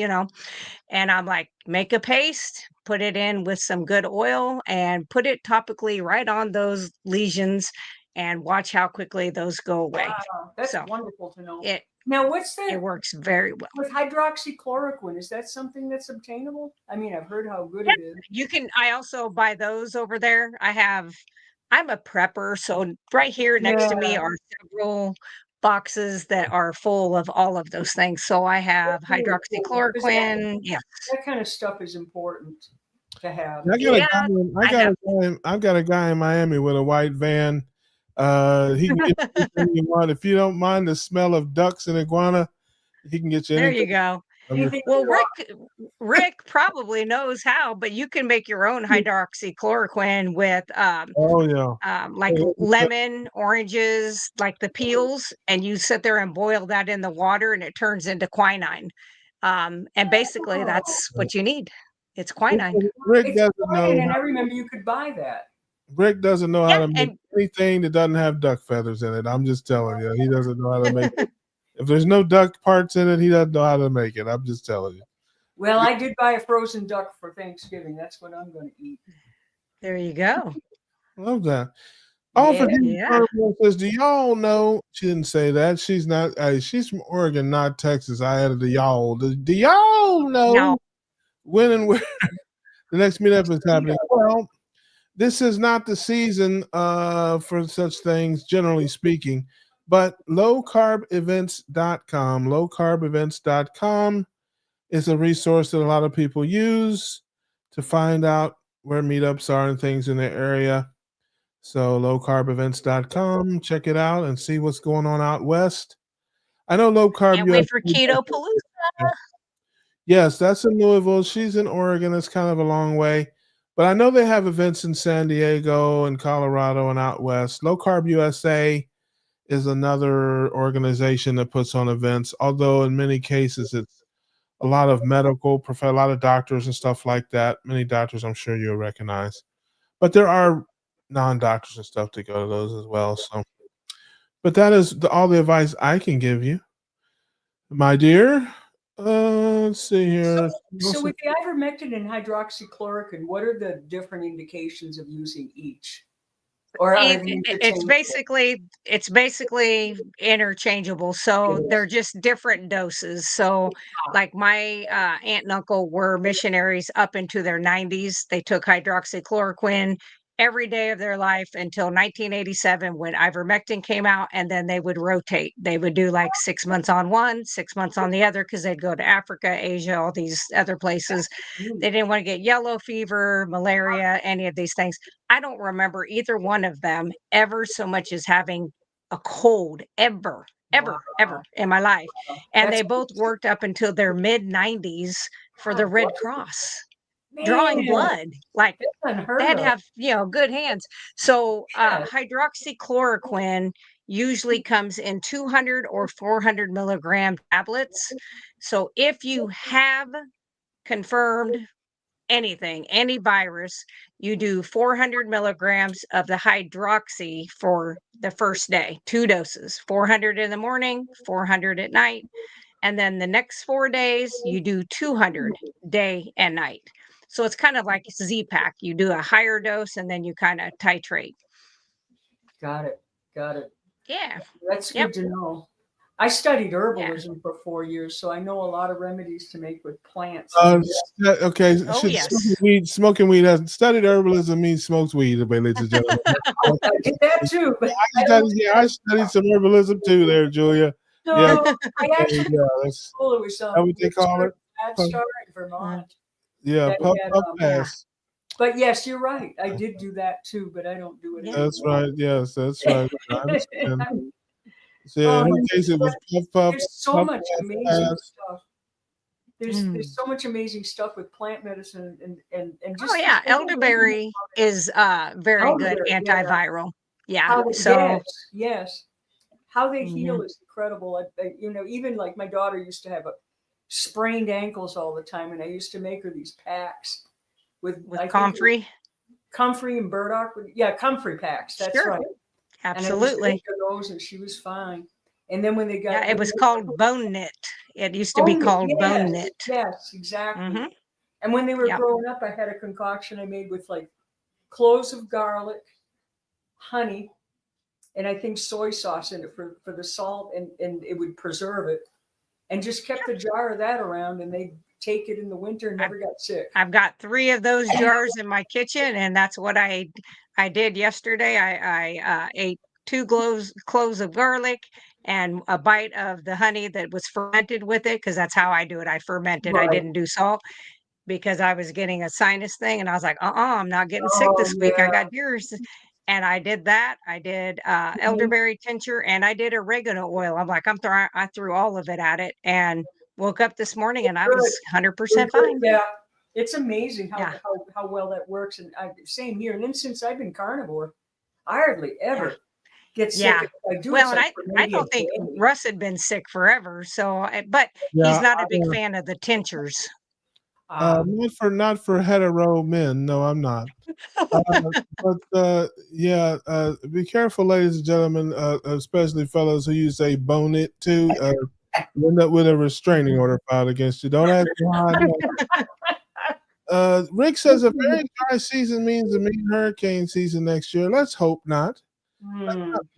And I'm like, make a paste, put it in with some good oil, and put it topically right on those lesions, and watch how quickly those go away. Wow, that's So wonderful to know. it Now, what's it the works very well. with hydroxychloroquine? Is that something that's obtainable? I mean, I've heard how good Yeah, it is. you can I also buy those over there. I'm a prepper, so right here next to me Yeah, are several boxes that are full of all of those things. So I have that's really cool because hydroxychloroquine. Yeah. that kind of stuff is important to have. I got a Yeah, guy. I have I've got a guy in Miami with a white van. He can get you anything you want. If you don't mind the smell of ducks and iguana, he can get you there anything. you go. Anything Well, you want. Rick probably knows how, but you can make your own hydroxychloroquine with Oh yeah. like lemon, oranges, like the peels, and you sit there and boil that in the water and it turns into quinine. And basically Oh, that's what you need. It's quinine. Rick it's doesn't fine, know. and I remember you could buy that. Rick doesn't know how Yeah, to make and anything that doesn't have duck feathers in it. I'm just telling you, he doesn't know how to make it. If there's no duck parts in it, he doesn't know how to make it. I'm just telling you. Well, I did buy a frozen duck for Thanksgiving. That's what I'm going to eat. There you go. Love that. Oh, for Yeah. says, do y'all know? She didn't say that. She's not. She's from Oregon, not Texas. I added the y'all. Do y'all know No. when and where the next meetup is happening? Well, this is not the season for such things, generally speaking. But lowcarbevents.com, lowcarbevents.com is a resource that a lot of people use to find out where meetups are and things in their area. So lowcarbevents.com, check it out and see what's going on out west. I know low carb. Can't wait for Keto Palooza. Yes, that's in Louisville. She's in Oregon. It's kind of a long way. But I know they have events in San Diego and Colorado and out west. Low Carb USA is another organization that puts on events, although in many cases it's a lot of medical, a lot of doctors and stuff like that. Many doctors I'm sure you'll recognize. But there are non-doctors and stuff to go to those as well. So, but that is all the advice I can give you, my dear. Let's see here. So with the ivermectin and hydroxychloroquine, what are the different indications of using each? Or it's basically interchangeable. So they're just different doses. So like my aunt and uncle were missionaries up into their 90s. They took hydroxychloroquine every day of their life until 1987 when ivermectin came out, and then they would rotate. They would do like 6 months on one, 6 months on the other, because they'd go to Africa, Asia, all these other places. They didn't want to get yellow fever, malaria, any of these things. I don't remember either one of them ever so much as having a cold ever in my life. And they both worked up until their mid 90s for the Red Cross, drawing blood. Like they'd have, good hands. So hydroxychloroquine usually comes in 200 or 400 milligram tablets. So if you have confirmed anything, any virus, you do 400 milligrams of the hydroxy for the first day, 2 doses, 400 in the morning, 400 at night. And then the next 4 days, you do 200 day and night. So it's kind of like Z-Pack. You do a higher dose and then you kind of titrate. Got it. Yeah. That's good to know. I studied herbalism for 4 years, so I know a lot of remedies to make with plants. Okay. Oh, yes. Smoking weed. Studied herbalism means smokes weed, ladies and gentlemen. I did that too. But I studied some herbalism too there, Julia. No, Yeah. I actually That's it was what they call it. Star in Vermont. Yeah, puff pass. But yes, you're right. I did do that too, but I don't do it anymore. That's right. Yes, that's right. I understand. So in her case, it was puff. There's so much amazing stuff. There's so much amazing stuff with plant medicine and just elderberry is very good antiviral. Yeah. Yes. How they heal is incredible. Even like my daughter used to have sprained ankles all the time, and I used to make her these packs with comfrey and burdock. Yeah, comfrey packs. That's right. Absolutely. And those, and she was fine. And then when they got, it was called bone knit. It used to be called bone knit. Yes, exactly. And when they were growing up, I had a concoction I made with like cloves of garlic, honey, and I think soy sauce in it for the salt, and it would preserve it. And just kept the jar of that around, and they take it in the winter and never got sick. I've got 3 of those jars in my kitchen, and that's what I did yesterday. I ate 2 cloves of garlic and a bite of the honey that was fermented with it, because that's how I do it. I fermented. I didn't do salt because I was getting a sinus thing, and I was like, I'm not getting sick this week. I got yours. And I did that. I did elderberry tincture, and I did oregano oil. I'm like, I threw all of it at it, and woke up this morning and I was 100% fine. Yeah. It's amazing how well that works. And same here. And then since I've been carnivore, I hardly ever get sick. I do. Well, and I don't think Russ had been sick forever. So, but he's not a big fan of the tinctures. Not for hetero men. No, I'm not. Be careful, ladies and gentlemen, especially fellows who use a bone it too. You end up with a restraining order filed against you. Don't ask me how I know. Rick says a very dry season means a mean hurricane season next year. Let's hope not.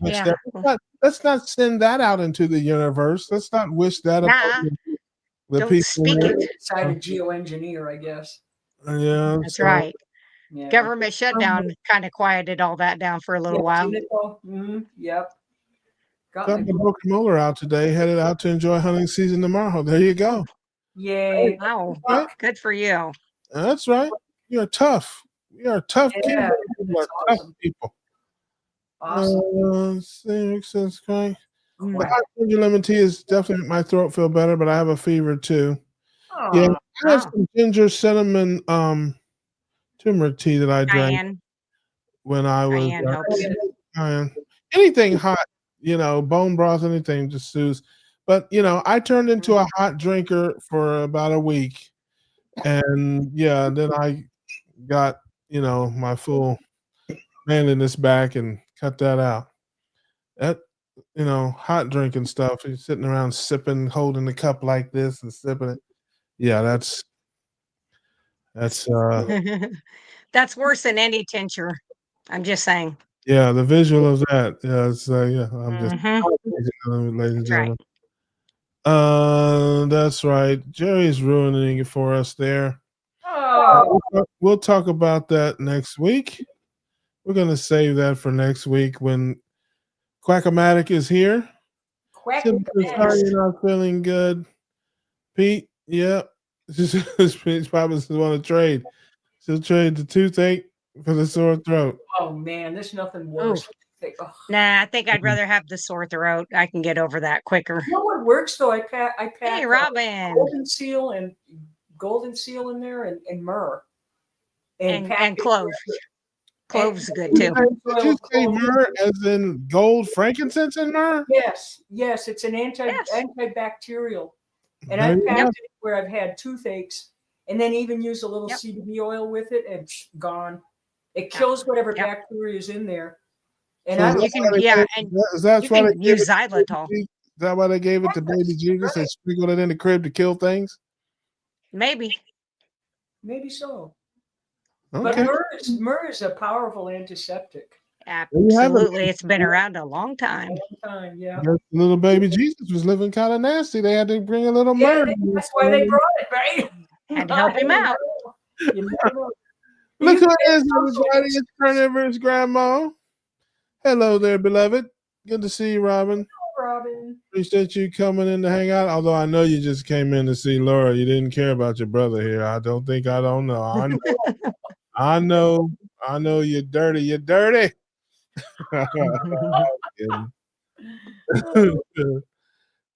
Wish Yeah. that. Let's not send that out into the universe. Let's not wish that Nah, upon the don't people. speak it. Decided geoengineer, I guess. Yeah, That's so right. Yeah. Government shutdown kind of quieted all that down for a little while. Yep. Got got my my broken molar out today. Headed out to enjoy hunting season tomorrow. There you go. Yay. Wow. Right? Good for you. That's right. You're tough. We are tough Yeah, people. People are that's tough awesome. people. Awesome. Makes sense, Craig. The Mm. hot ginger lemon tea is definitely my throat feel better, but I have a fever too. Yeah, Aw. I have Wow. some ginger cinnamon turmeric tea that I drank Diane. when I was Diane helps. anything hot, bone broth, anything just soothes. But I turned into a hot drinker for about a week, and then I got my full manliness back and cut that out. That hot drinking stuff. You're sitting around sipping, holding the cup like this and sipping it. Yeah, that's That's worse than any tincture. I'm just saying. yeah, the visual of that. Yeah, I'm just Mhm. ladies and That's right. gentlemen. That's right. Jerry's ruining it for us there. Oh, We'll talk about that next week. We're gonna save that for next week when Quackomatic is here. quack. Sorry you're not feeling good. Pete, yeah. Pete's probably want to trade. She'll trade the toothache for the sore throat. Oh man, there's nothing Oh, worse. Oh. nah, I think I'd rather have the sore throat. I can get over that quicker. You know what works though? I pack Hey, Robin. golden seal in there and myrrh and And clove. Clove's good too. Did you say myrrh as in gold frankincense and myrrh? Yes, it's an Yes. antibacterial. And There I've you packed go. it where I've had toothaches, and then even use a little Yep. CBD oil with it, and gone. It kills whatever Yep. bacteria is in there. And So I is was You can, yeah, and that's you why they can gave use it to baby xylitol. Jesus? Is that why they gave it to baby Jesus? They right. sprinkled it in the crib to kill things? Maybe. Maybe so. But Okay. myrrh is a powerful antiseptic. There you have it. Absolutely. It's been around a long time. Long time, yeah. Guess little baby Jesus was living kind of nasty. They had to bring a little Yeah, myrrh. that's why they brought it, right? Had to help him out. You never know. Look You who it is, can also- everybody. It's Carnivorous Grandma. Hello there, beloved. Good to see you, Robin. Robin. Appreciate you coming in to hang out. Although I know you just came in to see Laura. You didn't care about your brother here. I don't know. I know you're dirty. You're dirty.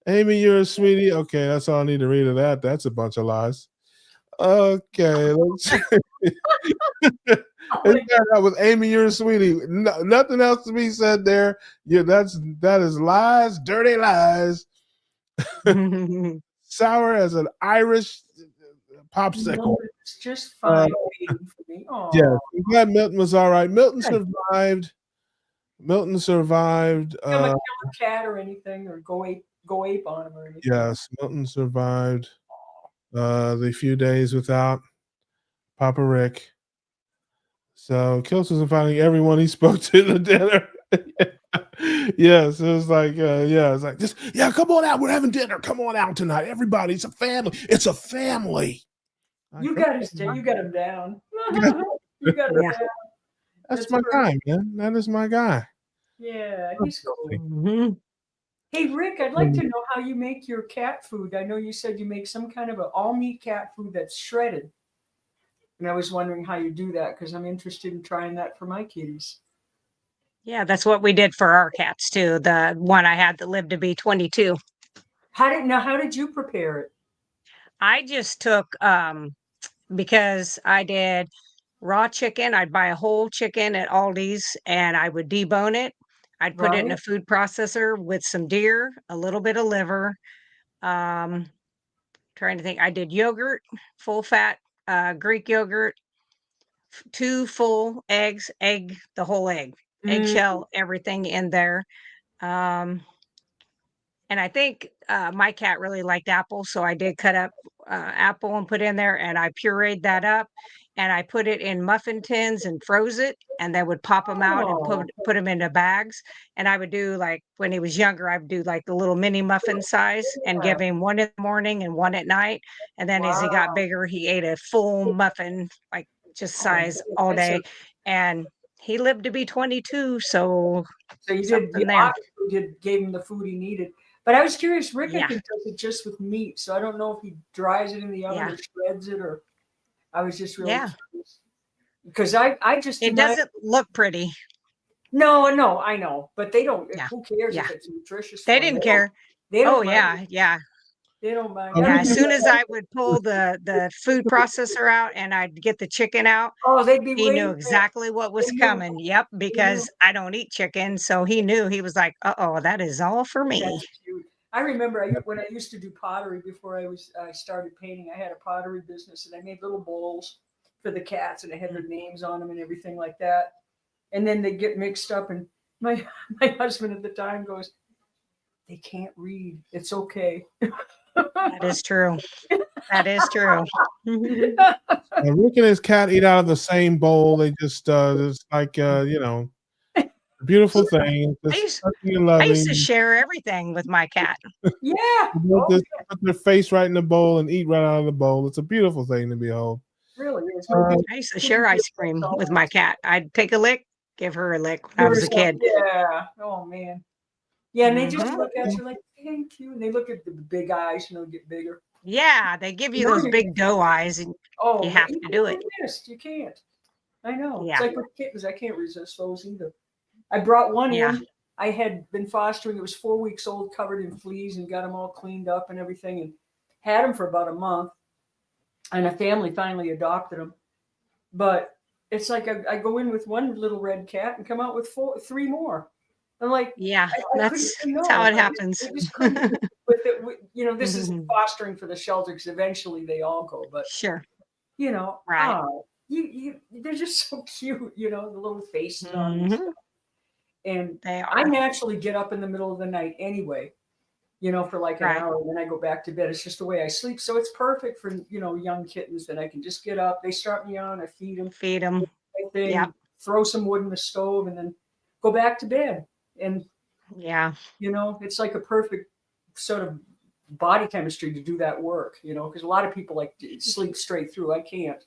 Amy, you're a sweetie. Okay, that's all I need to read of that. That's a bunch of lies. Okay, let's let's start out with Amy, you're a sweetie. No, nothing else to be said there. Yeah, that is lies, dirty lies. Sour as an Irish popsicle. No, it's just fine waiting for me. Yeah, I'm glad Milton was all right. Milton survived. Become a killer cat or anything, or go ape on him or anything. Yes, Milton survived the few days without Papa Rick. So Kills was inviting everyone he spoke to the dinner. Yes, it was like, it's like, just come on out. We're having dinner. Come on out tonight, everybody. It's a family. It's a family. You got him down. You got him Yeah. down. That's my guy, man. That is my guy. Yeah, he's cool. Mhm. Hey Rick, I'd like to know how you make your cat food. I know you said you make some kind of an all meat cat food that's shredded. And I was wondering how you do that because I'm interested in trying that for my kitties. Yeah, that's what we did for our cats too. The one I had that lived to be 22. How did you prepare it? I just took because I did raw chicken. I'd buy a whole chicken at Aldi's and I would debone it. I'd put it in a Right. food processor with some deer, a little bit of liver. Trying to think. I did yogurt, full fat Greek yogurt, 2 full eggs, the whole egg, Mm, eggshell, everything in there. Um, And I think my cat really liked apple, so I did cut up apple and put in there, and I pureed that up, and I put it in muffin tins and froze it, and then would pop them out and Oh, put them into bags. And I would do like when he was younger, I would do like the little mini muffin size and yeah. give him one in the morning and one at night. And then as he got Wow. bigger, he ate a full muffin, like just Oh, size all that's day. a, And he lived to be 22, so so you did, something you there. obviously gave him the food he needed. But I was curious, Rick, I Yeah, think does it just with meat. So I don't know if he dries it in the oven yeah, or shreds it, or I was just really yeah. curious. Because I just do It my, doesn't look pretty. no, no, I know, but they don't, Yeah, who cares yeah. if it's nutritious They for them? didn't care. They Oh, don't mind. yeah, yeah, They don't mind. Oh, I yeah. As we soon remember, as I would pull the food processor out and I'd get the chicken out, oh, they'd be he knew waiting for it. exactly what was They knew, coming. Yep, they knew. because I don't eat chicken, so he knew. He was like, "Uh-oh, that is all for me." That's cute. I remember when I used to do pottery before I started painting. I had a pottery business, and I made little bowls for the cats, and I had their names on them and everything like that. And then they get mixed up, and my my husband at the time goes, "They can't read. It's okay." That is true. That is true. Rick and his cat eat out of the same bowl. They just it's like you know, a beautiful thing. I Just used touching and I used to loving. share everything with my cat. Yeah. They both Oh, just put their face right in the bowl and eat right out of the bowl. It's a beautiful thing to behold. really is. Uh, I used to share ice cream with my cat. I'd take a lick, give her a lick when I Give was a herself, kid. yeah. Oh man. Yeah, and they just Mhm. look at you like, "Thank you," and they look at the big eyes, get bigger. Yeah, they give you No, those big doe eyes, and oh, you but have you to do it. can't resist. You can't. I know. It's Yeah, like with kittens. I can't resist those either. I brought one yeah, in. I had been fostering. It was 4 weeks old, covered in fleas, and got him all cleaned up and everything, and had him for about a month. And a family finally adopted him. But it's like I go in with one little red cat and come out with three more. I'm like, yeah. I couldn't That's say that's how no. it happens. I just couldn't with it. This is fostering for the shelter because eventually they all go. But Sure, right. oh, they're just so cute. The little faces on them. Mhm. And They I are. naturally get up in the middle of the night anyway, for like an Right. hour, and then I go back to bed. It's just the way I sleep. So it's perfect for, young kittens that I can just get up. They start me on, I feed them, Feed them. thing, Yep. throw some wood in the stove, and then go back to bed. And, Yeah. it's like a perfect sort of body chemistry to do that work, because a lot of people like to sleep straight through. I can't.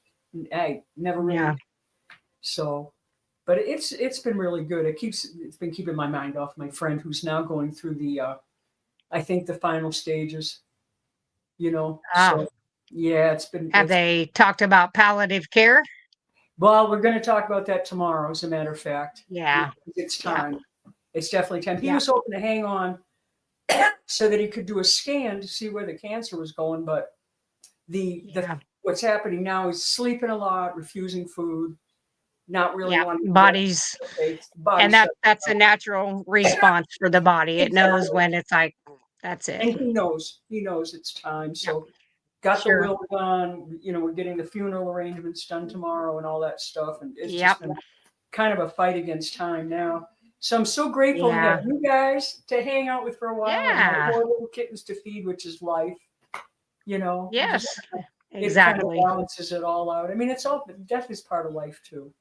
I never really. Yeah. So, but it's been really good. It's been keeping my mind off my friend who's now going through I think the final stages, Oh, so yeah, have they talked about palliative care? well, we're going to talk about that tomorrow, as a matter of fact. Yeah. It's Yeah. time. It's definitely time. He Yeah. was hoping to hang on so that he could do a scan to see where the cancer was going, but Yeah. what's happening now is sleeping a lot, refusing food, not really Yeah. wanting to Bodies, get and that's a natural response for the body. It knows exactly. when it's like, that's it. And he knows it's time. So got the Sure. will done. We're getting the funeral arrangements done tomorrow and all that stuff. And it's Yep. just been kind of a fight against time now. So I'm so grateful to Yeah. have you guys to hang out with for a while and Yeah. my poor little kittens to feed, which is life. Yes. It kind of Exactly. balances it all out. I mean, death is part of life too.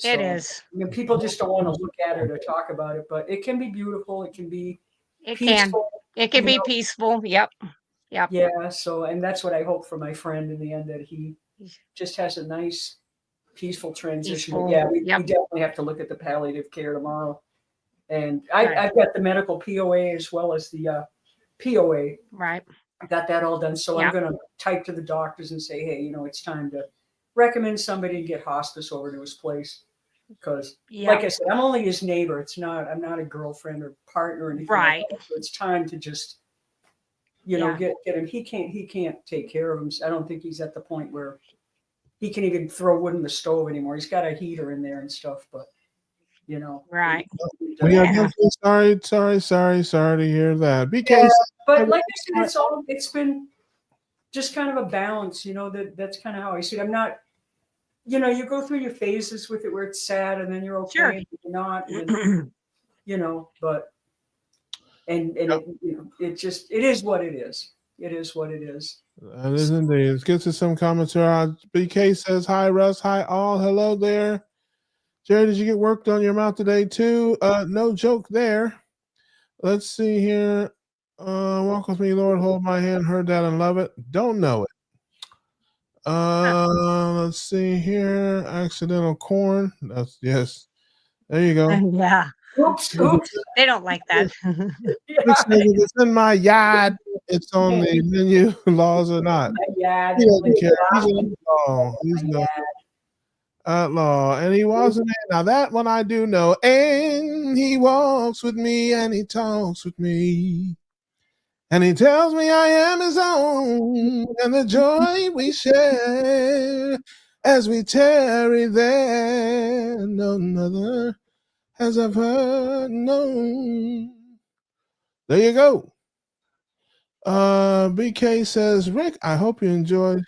It So, is. people just don't want to look at it or talk about it, but it can be beautiful. It can be It can. peaceful. It can you be know? peaceful. Yep. Yep. Yeah. So, and that's what I hope for my friend in the end, that he just has a nice, peaceful transition. But Peaceful. yeah, we Yep. definitely have to look at the palliative care tomorrow. And Right. I've got the medical POA as well as the POA. Right. I got that all done. So I'm Yep. going to type to the doctors and say, hey, it's time to recommend somebody to get hospice over to his place. Because, like Yep. I said, I'm only his neighbor. I'm not a girlfriend or partner or anything. Right. Like that. So it's time to just, Yeah. get him. He can't take care of him. I don't think he's at the point where he can even throw wood in the stove anymore. He's got a heater in there and stuff, but Right. we are Yeah. definitely sorry to hear that. Yeah, BK, but like I said, it's been just kind of a balance, that's kind of how I see it. I'm not, you go through your phases with it where it's sad and then you're okay Sure. and you're not, and, but and it just it is what it is. It is what it is. That is indeed. Let's get to some comments here. BK says, hi, Russ. Hi, all. Hello there. Jerry, did you get work done your mouth today, too? No joke there. Let's see here. Walk with me, Lord. Hold my hand. Heard that and love it. Don't know it. Let's see here. Accidental corn. That's yes. There you go. Yeah, Oops. they don't like that. It's in my yard. It's on the menu, laws or not. Yeah, He doesn't care. He's an outlaw. He's an outlaw. And he wasn't in. Now that one I do know. And he walks with me and he talks with me. And he tells me I am his own. And the joy we share as we tarry there, none other has ever known. There you go. BK says, Rick, I hope you enjoyed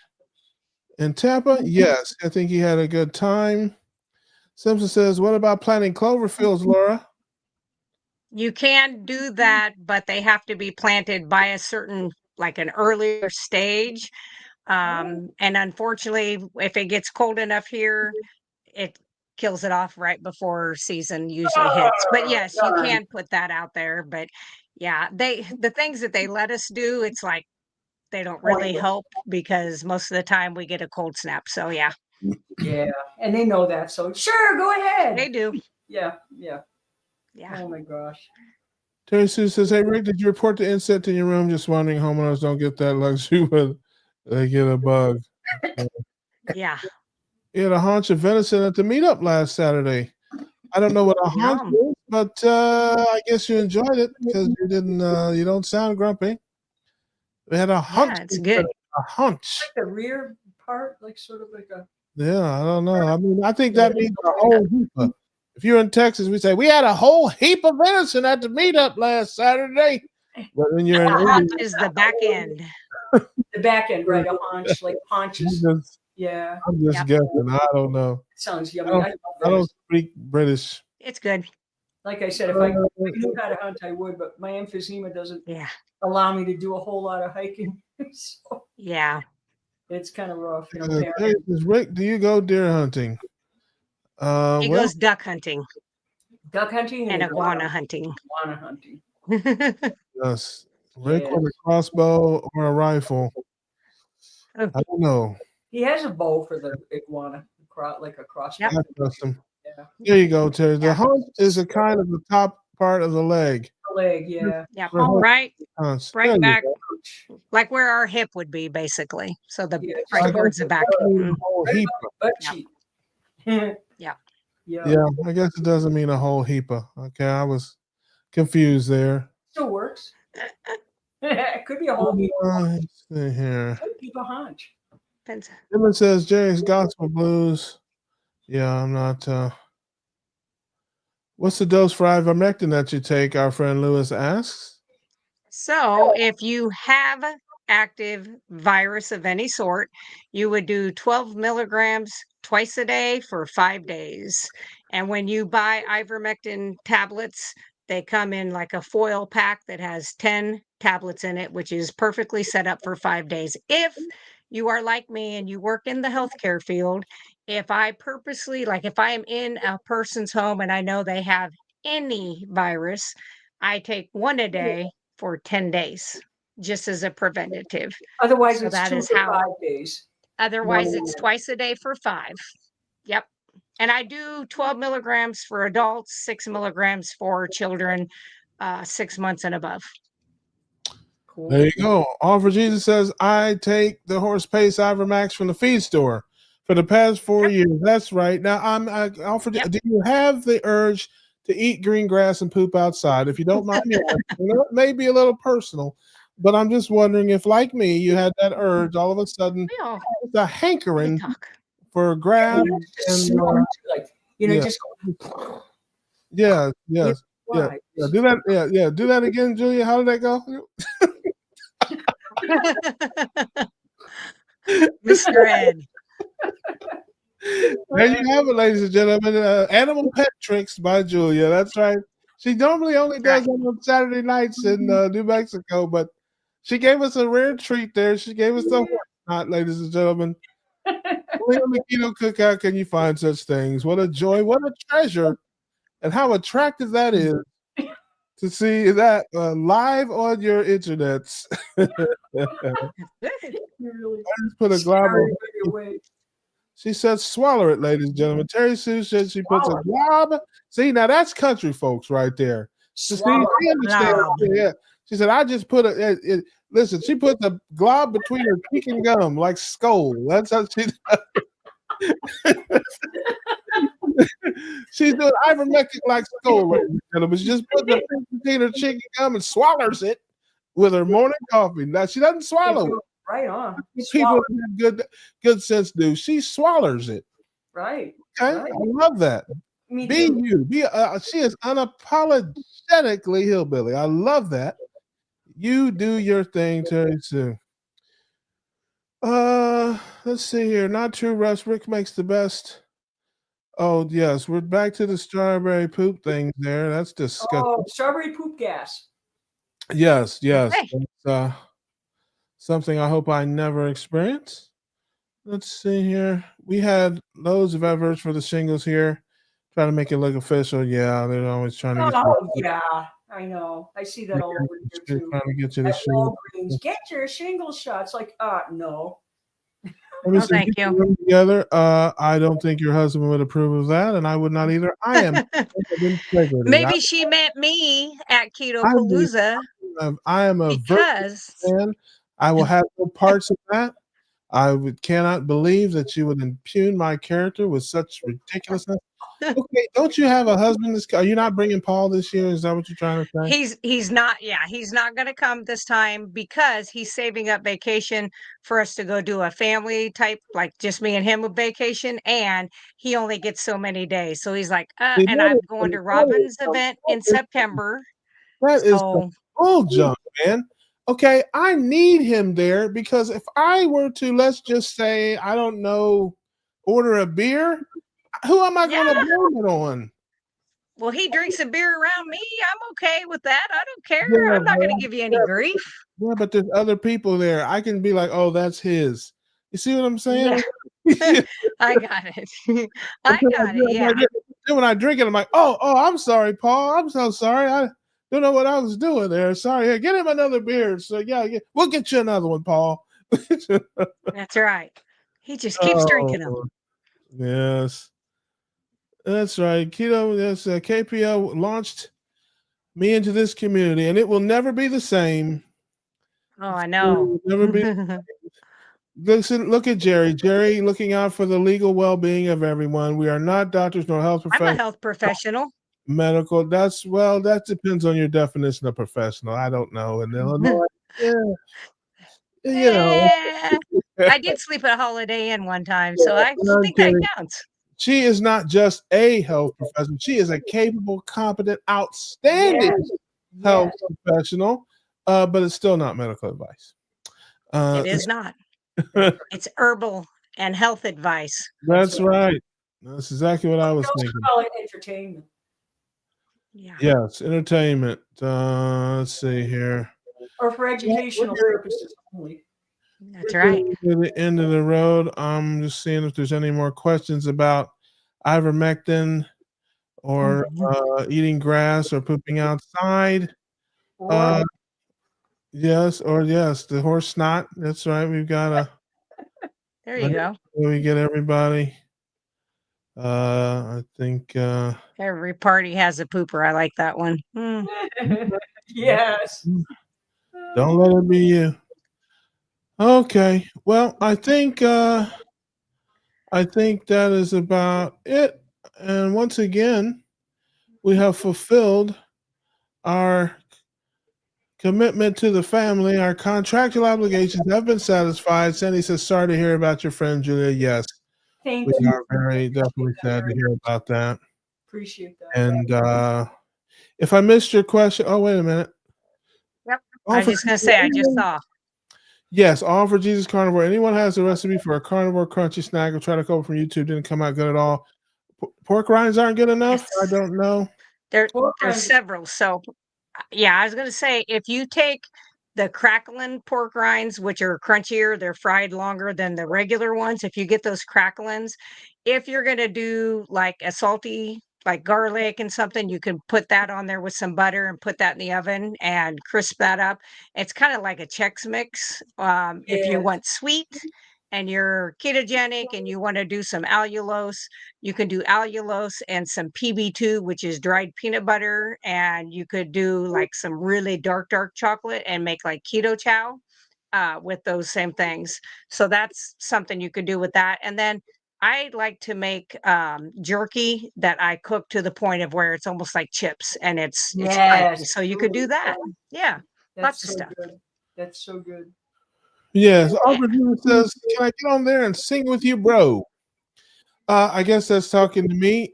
in Tampa. Yes, I think he had a good time. Simpson says, what about planting clover fields, Laura? You can do that, but they have to be planted by a certain, like an earlier stage. And unfortunately, if it gets cold enough here, it kills it off right before season usually hits. But yes, you can put that out there. But yeah, the things that they let us do, it's like they don't really help because most of the time we get a cold snap. So yeah. Yeah, and they know that. So sure, go ahead. They do. Yeah. Yeah. Oh my gosh. Terry Sue says, hey, Rick, did you report the insect in your room? Just wondering, homeowners don't get that luxury when they get a bug. Yeah. You had a haunch of venison at the meetup last Saturday. I don't know what a haunch is, but I guess you enjoyed it because you didn't. You don't sound grumpy. We had a hunch. Yeah, it's good. A hunch. Like the rear part, like sort of like a. Yeah, I don't know. I mean, I think that means a whole heap of. If you're in Texas, we say we had a whole heap of venison at the meetup last Saturday. But when you're in hunch is the back end. The back end, right? A haunch, like haunches. Yeah. I'm just guessing. I don't know. Sounds yummy. I don't speak British. It's good. Like I said, if I knew how to hunt, I would, but my emphysema doesn't allow me to do a whole lot of hiking. So yeah. It's kind of rough. Rick, do you go deer hunting? He goes duck hunting. Duck hunting and iguana hunting. Iguana hunting. Yes. Rick with a crossbow or a rifle. I don't know. He has a bow for the iguana, like a crossbow. Yeah. There you go, Terry. The hunch is a kind of the top part of the leg. The leg, yeah. Yeah. Right. Right back, like where our hip would be, basically. So the right towards the back. Butt cheek. Yeah. Yeah, I guess it doesn't mean a whole heaper. Okay, I was confused there. Still works. It could be a whole heap. Let's see here. Keep a hunch. Emma says Jerry's Gospel Blues. Yeah, I'm not. What's the dose for ivermectin that you take? Our friend Lewis asks. So if you have active virus of any sort, you would do 12 milligrams twice a day for 5 days. And when you buy ivermectin tablets, they come in like a foil pack that has 10 tablets in it, which is perfectly set up for 5 days. If you are like me and you work in the healthcare field, if I purposely, like if I am in a person's home and I know they have any virus, I take one a day for 10 days, just as a preventative. Otherwise, so it's that 2 is for how, 5 days. Otherwise, it's twice a day for 5. Yep. And I do 12 milligrams for adults, 6 milligrams for children, 6 months and above. Cool. There you go. All for Jesus says, I take the horse pace Ivermax from the feed store for the past 4 years. That's right. Now, do you have the urge to eat green grass and poop outside? If you don't mind me asking, it may be a little personal, but I'm just wondering if, like me, you had that urge all of a sudden, it's a hankering for grass and just go. Yeah. Do that. Yeah. Do that again, Julia. How did that go? Mr. Ed. There you have it, ladies and gentlemen. Animal Pet Tricks by Julia. That's right. She normally only does Right. it on Saturday nights in New Mexico, but she gave us a rare treat there. She gave us the horse knot, ladies and gentlemen. Only on the Keto Cookout can you find such things. What a joy, what a treasure, and how attractive that is to see that live on your internets. Good. You really Just put a glob scare on. everybody away. She said, swallow it, ladies and gentlemen. Terry Sue said she puts a Swallow. glob. See, now that's country folks right there. So see, Swallow. she understands. Glob. Yeah. She said, I just put listen, she put the glob between her cheek and gum like skull. That's how she she's doing ivermectin like skull, ladies and gentlemen. She just puts the thing between her cheek and gum and swallows it with her morning coffee. Now she doesn't swallow it. Right on. People Swallow. that have good sense do. She swallows it. Right. Okay, Right. I love that. Me Be too. you. She is unapologetically hillbilly. I love that. You do your thing, Terry Sue. Let's see here. Not true, Russ. Rick makes the best. Oh yes, we're back to the strawberry poop thing there. That's disgusting. Oh, strawberry poop gas. Yes, yes. Hey. It's something I hope I never experience. Let's see here. We had loads of efforts for the shingles here. Trying to make it look official. Yeah, they're always trying to get Oh, yeah. I know. I see that all over here they're too. trying to get you to At shoot. Walgreens, get your shingle shots. Like, no. No, thank Get you. your room together. I don't think your husband would approve of that, and I would not either. I am Maybe she meant me at Keto Palooza I am a virtual because fan. I will have no parts of that. Cannot believe that you would impugn my character with such ridiculousness. Okay, don't you have a husband? Are you not bringing Paul this year? Is that what you're trying to say? he's not he's not going to come this time because he's saving up vacation for us to go do a family type, like just me and him with vacation, and he only gets so many days, so he's like See, and I'm going to Robin's event in September, That is some so bull junk, man. Okay, I need him there because if I were to, let's just say, I don't know, order a beer, who am I going to blame it on? well, he drinks a beer around me. I'm okay with that. I don't care. Yeah, I'm not going to man. give you any grief. Yeah, but there's other people there. I can be like, oh, that's his. You see what I'm saying? Yeah. I got it. I got it. Yeah. Then when I drink it, I'm like, oh, I'm sorry, Paul. I'm so sorry. I don't know what I was doing there. Sorry. Here, get him another beer. So yeah, we'll get you another one, Paul. That's right. He just keeps drinking them. Yes. That's right. Keto, yes, KPO launched me into this community, and it will never be the same. Oh, I It know. will never be. Listen, look at Jerry. Jerry looking out for the legal well-being of everyone. We are not doctors nor health I'm a professionals. health professional. Medical. That depends on your definition of professional. I don't know. In Illinois, yeah, you know. I did sleep at a Holiday Inn one time, so I I'm think that kidding. counts. She is not just a health professional. She is a capable, competent, outstanding health professional. But it's still not medical advice. It is not. It's herbal and health advice. That's right. That's exactly what I was Don't thinking. call it entertainment. Yeah. Yes, entertainment. Let's see here. Or for educational purposes only. That's right. To the end of the road. I'm just seeing if there's any more questions about ivermectin or eating grass or pooping outside. Yes, the horse snot. That's right. We've got a. There you go. We get everybody. I think. Every party has a pooper. I like that one. Yes. Don't let it be you. Okay. Well, I think that is about it. And once again, we have fulfilled our commitment to the family. Our contractual obligations have been satisfied. Sandy says, sorry to hear about your friend Julia. Yes. Thank We you. are very definitely sad to hear about that. Appreciate that. And if I missed your question, oh, wait a minute. Yep. I was just going to say, I just saw. Yes, all for Jesus Carnivore. Anyone has a recipe for a carnivore crunchy snack? I tried a couple from YouTube, didn't come out good at all. Pork rinds aren't good enough? Yes. I don't know. There Pork there's rinds. several. So, yeah, I was gonna say, if you take the crackling pork rinds, which are crunchier, they're fried longer than the regular ones. If you get those cracklins, if you're gonna do like a salty, like garlic and something, you can put that on there with some butter and put that in the oven and crisp that up. It's kind of like a Chex Mix. If you Yes. want sweet and you're ketogenic and you want to do some allulose, you can do allulose and some PB2, which is dried peanut butter, and you could do like some really dark chocolate and make like keto chow with those same things. So that's something you could do with that. And then I like to make jerky that I cook to the point of where it's almost like chips and it's crunchy. Yes. So you could do that. Yeah, That's lots of so stuff. good. That's so good. Yes, Yeah. Albert Hughes says, "Can I get on there and sing with you, bro?" I guess that's talking to me.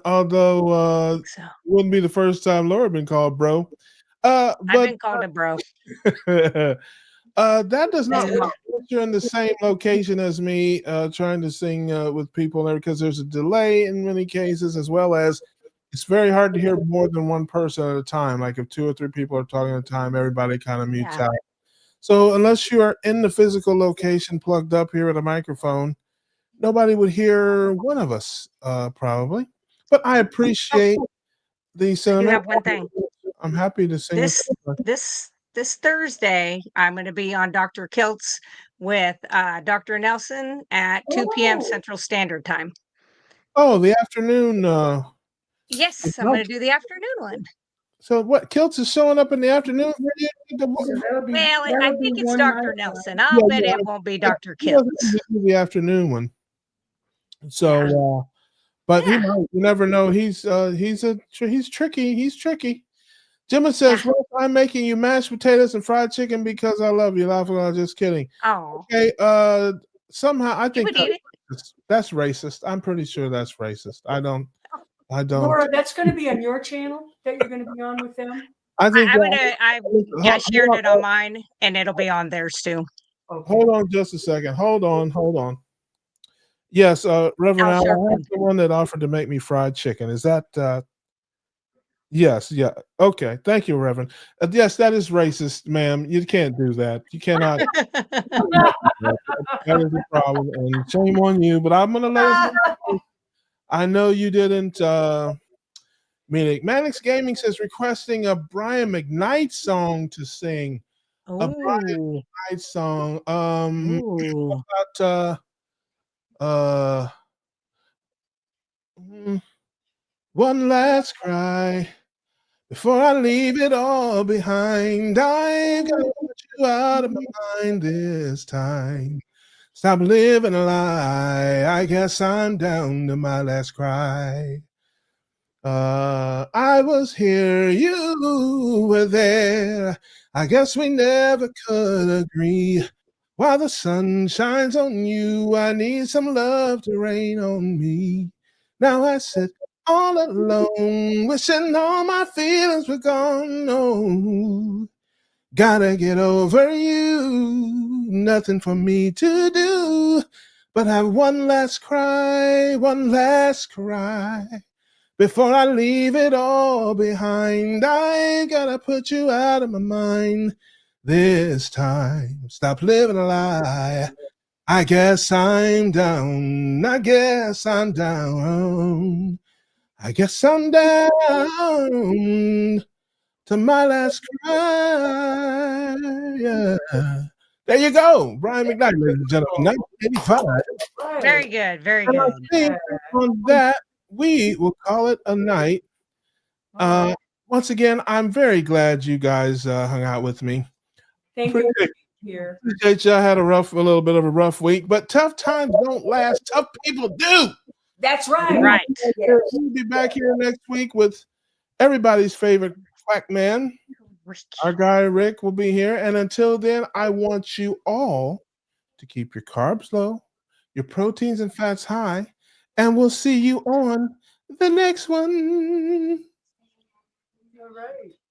Although So wouldn't be the first time Laura been called bro. I've But been called a bro. that does not Dude. work if you're in the same location as me, trying to sing with people there because there's a delay in many cases, as well as it's very hard to hear more than one person at a time. Like if 2 or 3 people are talking at a time, everybody kind of mutes Yeah. out. So unless you are in the physical location plugged up here with a microphone, nobody would hear one of us, probably. But I appreciate the I do sentiment. have one thing. I'm happy to sing with This everybody. this Thursday, I'm gonna be on Dr. Kilt's with Dr. Nelson at 2 p.m. Oh, Central Standard Time. Oh, the afternoon. Yes, I'm gonna do the afternoon one. So what? Kilts is showing up in the afternoon for you? so Well, I that'll be think it's one night. Dr. Nelson. I'll Yeah, bet yeah. it won't be Dr. He doesn't Kilt's. do the afternoon one. Yeah. So, but he Yeah. might. You never know. He's tricky. He's tricky. Jimmy Yeah. says, "Well, I'm making you mashed potatoes and fried chicken because I love you." Laughing, I'm just kidding. Oh, Okay. Somehow I you think would eat it. that's racist. I'm pretty sure that's racist. I don't. Laura, that's going to be on your channel that you're going to be on with them. I think. I shared it on mine and it'll be on theirs too. Okay. Hold on just a second. Hold on. Yes, Reverend Al Al, Sharpton. I'm the one that offered to make me fried chicken. Is that yes, yeah. Okay. Thank you, Reverend. Yes, that is racist, ma'am. You can't do that. You cannot. That is a problem, and shame on you. But I'm gonna let it go. I know you didn't. Manix Gaming says requesting a Brian McKnight song to sing. A Brian Ooh. McKnight song. Ooh. About, one last cry before I leave it all behind. I've got to put you out of my mind this time. Stop living a lie. I guess I'm down to my last cry. I was here, you were there. I guess we never could agree. While the sun shines on you, I need some love to rain on me. Now I sit all alone, wishing all my feelings were gone. No, gotta get over you. Nothing for me to do but have one last cry, before I leave it all behind. I gotta put you out of my mind this time. Stop living a lie. I guess I'm down. I guess I'm down. I guess I'm down to my last cry. Yeah. There you go. Brian McKnight, ladies and gentlemen, 1985. Very good. Very And I good. think on that, we will call it a night. Once again, I'm very glad you guys hung out with me. Thank you for being here. Appreciate y'all had a little bit of a rough week, but tough times don't last. Tough people do. That's right. Right. Yes. We'll be back here next week with everybody's favorite quack man. Our guy Rick will be here. And until then, I want you all to keep your carbs low, your proteins and fats high, and we'll see you on the next one. All right.